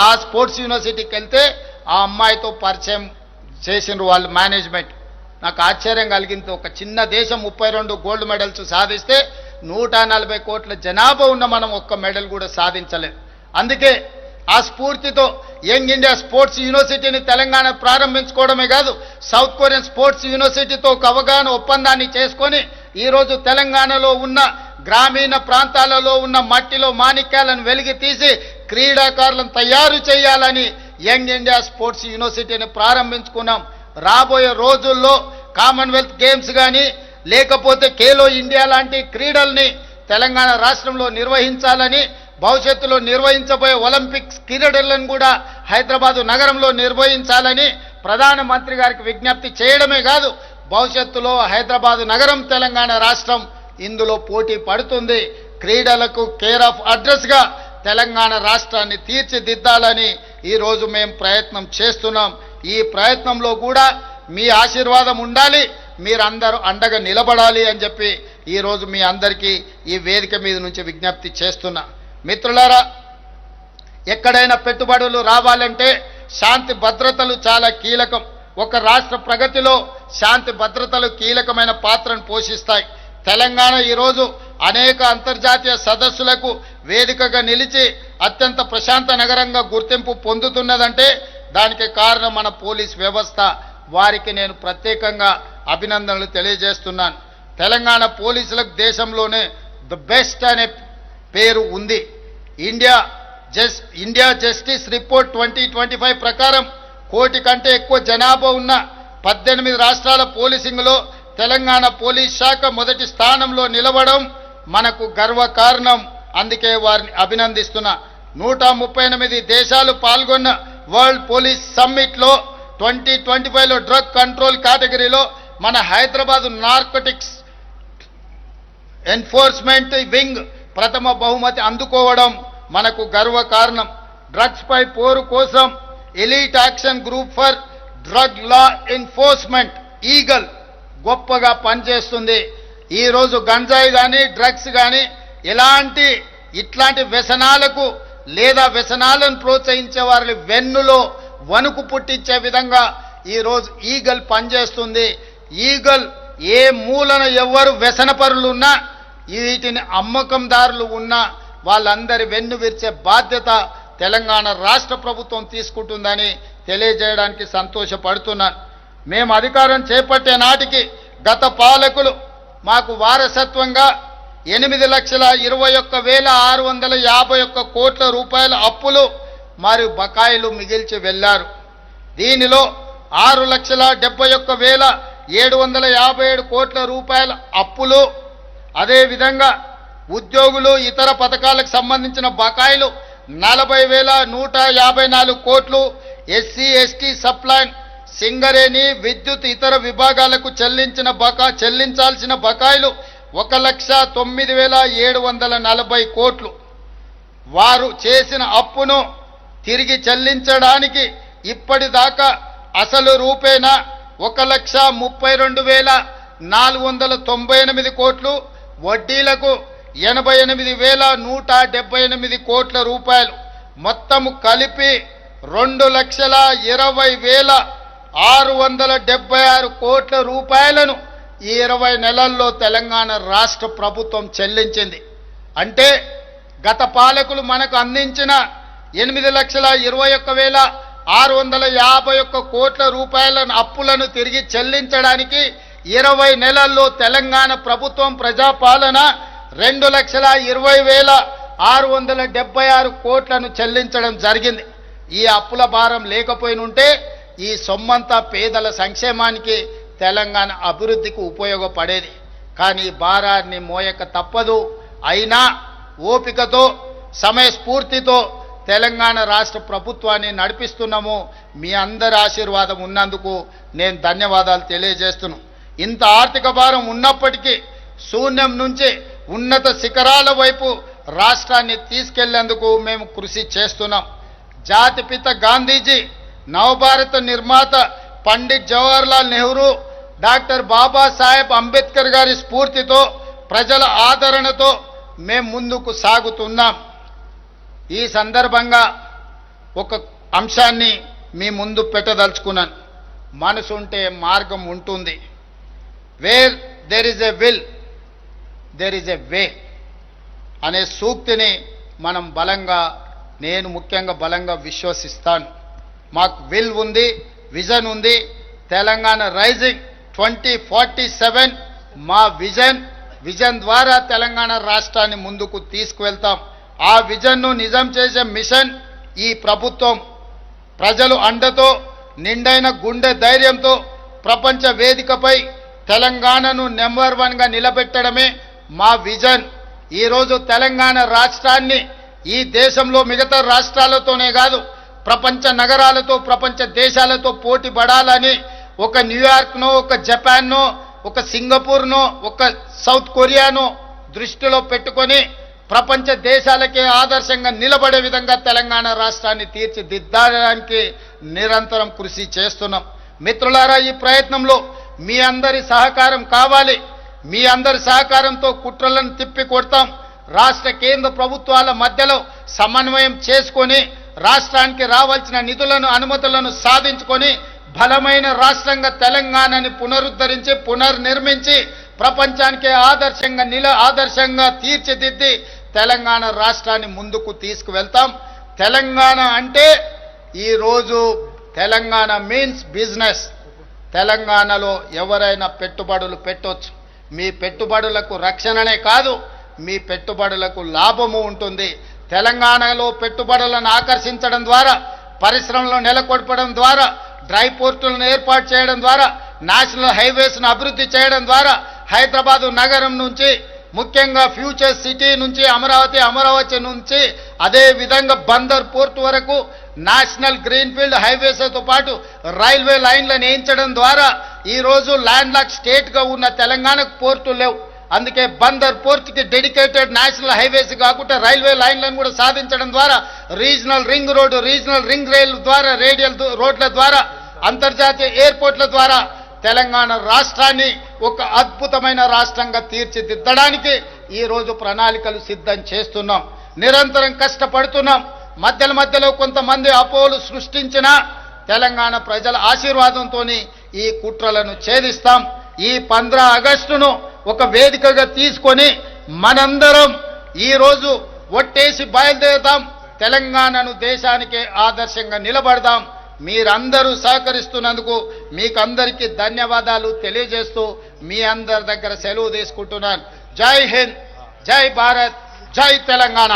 ఆ స్పోర్ట్స్ యూనివర్సిటీకి వెళ్తే ఆ అమ్మాయితో పరిచయం చేసిండ్రు వాళ్ళు మేనేజ్మెంట్. నాకు ఆశ్చర్యం కలిగింది. ఒక చిన్న దేశం 32 గోల్డ్ మెడల్స్ సాధిస్తే 140 కోట్ల జనాభా ఉన్న మనం ఒక్క మెడల్ కూడా సాధించలేదు. అందుకే ఆ స్ఫూర్తితో యంగ్ ఇండియా స్పోర్ట్స్ యూనివర్సిటీని తెలంగాణ ప్రారంభించుకోవడమే కాదు, సౌత్ కొరియన్ స్పోర్ట్స్ యూనివర్సిటీతో ఒక అవగాహన ఒప్పందాన్ని చేసుకొని ఈరోజు తెలంగాణలో ఉన్న గ్రామీణ ప్రాంతాలలో ఉన్న మట్టిలో మాణిక్యాలను వెలికి తీసి క్రీడాకారులను తయారు చేయాలని యంగ్ ఇండియా స్పోర్ట్స్ యూనివర్సిటీని ప్రారంభించుకున్నాం. రాబోయే రోజుల్లో కామన్వెల్త్ గేమ్స్ కానీ లేకపోతే ఖేలో ఇండియా లాంటి క్రీడల్ని తెలంగాణ రాష్ట్రంలో నిర్వహించాలని, భవిష్యత్తులో నిర్వహించబోయే ఒలింపిక్స్ క్రీడలను కూడా హైదరాబాద్ నగరంలో నిర్వహించాలని ప్రధానమంత్రి గారికి విజ్ఞప్తి చేయడమే కాదు, భవిష్యత్తులో హైదరాబాద్ నగరం తెలంగాణ రాష్ట్రం ఇందులో పోటీ పడుతుంది. క్రీడలకు కేర్ ఆఫ్ అడ్రస్గా తెలంగాణ రాష్ట్రాన్ని తీర్చిదిద్దాలని ఈరోజు మేము ప్రయత్నం చేస్తున్నాం. ఈ ప్రయత్నంలో కూడా మీ ఆశీర్వాదం ఉండాలి, మీరందరూ అండగా నిలబడాలి అని చెప్పి ఈరోజు మీ అందరికీ ఈ వేదిక మీద నుంచి విజ్ఞప్తి చేస్తున్నా. మిత్రులారా, ఎక్కడైనా పెట్టుబడులు రావాలంటే శాంతి భద్రతలు చాలా కీలకం. ఒక రాష్ట్ర ప్రగతిలో శాంతి భద్రతలు కీలకమైన పాత్రను పోషిస్తాయి. తెలంగాణ ఈరోజు అనేక అంతర్జాతీయ సదస్సులకు వేదికగా నిలిచి అత్యంత ప్రశాంత నగరంగా గుర్తింపు పొందుతున్నదంటే దానికి కారణం మన పోలీస్ వ్యవస్థ. వారికి నేను ప్రత్యేకంగా అభినందనలు తెలియజేస్తున్నాను. తెలంగాణ పోలీసులకు దేశంలోనే ది బెస్ట్ అనే పేరు ఉంది. ఇండియా జస్టిస్ రిపోర్ట్ 2025 ప్రకారం 1 కోటి కంటే ఎక్కువ జనాభా ఉన్న 18 రాష్ట్రాల పోలీసింగ్లో తెలంగాణ పోలీస్ శాఖ మొదటి స్థానంలో నిలవడం మనకు గర్వకారణం. అందుకే వారిని అభినందిస్తున్నా. 138 దేశాలు పాల్గొన్న వరల్డ్ పోలీస్ సమ్మిట్లో 2025లో డ్రగ్ కంట్రోల్ కేటగిరీలో మన హైదరాబాద్ నార్కోటిక్స్ ఎన్ఫోర్స్మెంట్ వింగ్ ప్రథమ బహుమతి అందుకోవడం మనకు గర్వకారణం. డ్రగ్స్ పై పోరు కోసం elite action group for drug law enforcement eagle గొప్పగా పనిచేస్తుంది. ఈరోజు గంజాయి కానీ డ్రగ్స్ కానీ ఇట్లాంటి వ్యసనాలకు లేదా వ్యసనాలను ప్రోత్సహించే వారి వెన్నులో వణుకు పుట్టించే విధంగా ఈరోజు ఈగల్ పనిచేస్తుంది. ఈగల్ ఏ మూలన ఎవరు వ్యసనపరులు ఉన్నా, వీటిని అమ్మకందారులు ఉన్నా వాళ్ళందరి వెన్ను విరిచే బాధ్యత తెలంగాణ రాష్ట్ర ప్రభుత్వం తీసుకుంటుందని తెలియజేయడానికి సంతోషపడుతున్నాను. మేము అధికారం చేపట్టే నాటికి గత పాలకులు మాకు వారసత్వంగా 8,21,651 కోట్ల రూపాయల అప్పులు మరియు బకాయిలు మిగిల్చి వెళ్లారు. దీనిలో 6,71,757 కోట్ల రూపాయల అప్పులు, అదేవిధంగా ఉద్యోగులు ఇతర పథకాలకు సంబంధించిన బకాయిలు 40,154 కోట్లు, ఎస్సీ ఎస్టీ సప్లైన్ సింగరేణి విద్యుత్ ఇతర విభాగాలకు చెల్లించాల్సిన బకాయిలు 1,09,740 కోట్లు. వారు చేసిన అప్పును తిరిగి చెల్లించడానికి ఇప్పటిదాకా అసలు రూపేణా 1,32,498 కోట్లు, వడ్డీలకు 88,178 కోట్ల రూపాయలు, మొత్తము కలిపి 2,20,676 కోట్ల రూపాయలను ఈ 20 నెలల్లో తెలంగాణ రాష్ట్ర ప్రభుత్వం చెల్లించింది. అంటే గత పాలకులు మనకు అందించిన 8,21,651 కోట్ల రూపాయల అప్పులను తిరిగి చెల్లించడానికి 20 నెలల్లో తెలంగాణ ప్రభుత్వం ప్రజాపాలన 2,20,676 కోట్లను చెల్లించడం జరిగింది. ఈ అప్పుల భారం లేకపోయినుంటే ఈ సొమ్మంతా పేదల సంక్షేమానికి తెలంగాణ అభివృద్ధికి ఉపయోగపడేది. కానీ భారాన్ని మోయక తప్పదు. అయినా ఓపికతో సమయస్ఫూర్తితో తెలంగాణ రాష్ట్ర ప్రభుత్వాన్ని నడిపిస్తున్నాము. మీ అందరి ఆశీర్వాదం ఉన్నందుకు నేను ధన్యవాదాలు తెలియజేస్తున్నాను. ఇంత ఆర్థిక భారం ఉన్నప్పటికీ శూన్యం నుంచి ఉన్నత శిఖరాల వైపు రాష్ట్రాన్ని తీసుకెళ్లేందుకు మేము కృషి చేస్తున్నాం. జాతిపిత గాంధీజీ, నవభారత నిర్మాత పండిట్ జవహర్లాల్ నెహ్రూ, డాక్టర్ బాబాసాహెబ్ అంబేద్కర్ గారి స్ఫూర్తితో, ప్రజల ఆదరణతో మేము ముందుకు సాగుతున్నాం. ఈ సందర్భంగా ఒక అంశాన్ని మీ ముందు పెట్టదలుచుకున్నాను. మనసు ఉంటే మార్గం ఉంటుంది. Where there is a will there is a way అనే సూక్తిని మనం నేను ముఖ్యంగా బలంగా విశ్వసిస్తాను. మాకు విల్ ఉంది, విజన్ ఉంది. తెలంగాణ రైజింగ్ 2047 మా విజన్ ద్వారా తెలంగాణ రాష్ట్రాన్ని ముందుకు తీసుకువెళ్తాం. ఆ విజన్ను నిజం చేసే మిషన్ ఈ ప్రభుత్వం. ప్రజలు అండతో, నిండైన గుండె ధైర్యంతో ప్రపంచ వేదికపై తెలంగాణను నెంబర్ 1గా నిలబెట్టడమే మా విజన్. ఈరోజు తెలంగాణ రాష్ట్రాన్ని ఈ దేశంలో మిగతా రాష్ట్రాలతోనే కాదు, ప్రపంచ నగరాలతో, ప్రపంచ దేశాలతో పోటీ పడాలని ఒక న్యూయార్క్నో, ఒక జపాన్నో, ఒక సింగపూర్నో, ఒక సౌత్ కొరియానో దృష్టిలో పెట్టుకొని ప్రపంచ దేశాలకే ఆదర్శంగా నిలబడే విధంగా తెలంగాణ రాష్ట్రాన్ని తీర్చిదిద్దడానికి నిరంతరం కృషి చేస్తున్నాం. మిత్రులారా, ఈ ప్రయత్నంలో మీ అందరి సహకారం కావాలి. మీ అందరి సహకారంతో కుట్రలను తిప్పి కొడతాం. రాష్ట్ర కేంద్ర ప్రభుత్వాల మధ్యలో సమన్వయం చేసుకొని రాష్ట్రానికి రావాల్సిన నిధులను, అనుమతులను సాధించుకొని బలమైన రాష్ట్రంగా తెలంగాణని పునరుద్ధరించి, పునర్నిర్మించి ప్రపంచానికి ఆదర్శంగా తీర్చిదిద్ది తెలంగాణ రాష్ట్రాన్ని ముందుకు తీసుకువెళ్తాం. తెలంగాణ అంటే ఈరోజు తెలంగాణ మీన్స్ బిజినెస్. తెలంగాణలో ఎవరైనా పెట్టుబడులు పెట్టొచ్చు. మీ పెట్టుబడులకు రక్షణనే కాదు, మీ పెట్టుబడులకు లాభము ఉంటుంది. తెలంగాణలో పెట్టుబడులను ఆకర్షించడం ద్వారా, పరిశ్రమలను నెలకొల్పడం ద్వారా, డ్రై పోర్టులను ఏర్పాటు చేయడం ద్వారా, నేషనల్ హైవేస్ను అభివృద్ధి చేయడం ద్వారా హైదరాబాదు నగరం నుంచి, ముఖ్యంగా ఫ్యూచర్ సిటీ నుంచి అమరావతి నుంచి అదే విధంగా బందర్ పోర్టు వరకు నేషనల్ గ్రీన్ఫీల్డ్ హైవేస్తో పాటు రైల్వే లైన్లను వేయించడం ద్వారా ఈరోజు ల్యాండ్ లాక్ స్టేట్గా ఉన్న తెలంగాణకు పోర్టు లేవు. అందుకే బందర్ పోర్టుకి డెడికేటెడ్ నేషనల్ హైవేస్ కాకుండా రైల్వే లైన్లను కూడా సాధించడం ద్వారా, regional ring road, regional ring rail ద్వారా, రేడియల్ రోడ్ల ద్వారా, అంతర్జాతీయ ఎయిర్పోర్ట్ల ద్వారా తెలంగాణ రాష్ట్రాన్ని ఒక అద్భుతమైన రాష్ట్రంగా తీర్చిదిద్దడానికి ఈరోజు ప్రణాళికలు సిద్ధం చేస్తున్నాం. నిరంతరం కష్టపడుతున్నాం. మధ్యలో కొంతమంది అపోహలు సృష్టించిన తెలంగాణ ప్రజల ఆశీర్వాదంతో ఈ కుట్రలను ఛేదిస్తాం. ఈ 15 ఆగస్టును ఒక వేదికగా తీసుకొని మనందరం ఈరోజు ఒట్టేసి బయలుదేరుతాం. తెలంగాణను దేశానికే ఆదర్శంగా నిలబడదాం. మీరందరూ సహకరిస్తున్నందుకు మీకందరికీ ధన్యవాదాలు తెలియజేస్తూ మీ అందరి దగ్గర సెలవు తీసుకుంటున్నాను. జై హింద్, జై భారత్, జై తెలంగాణ.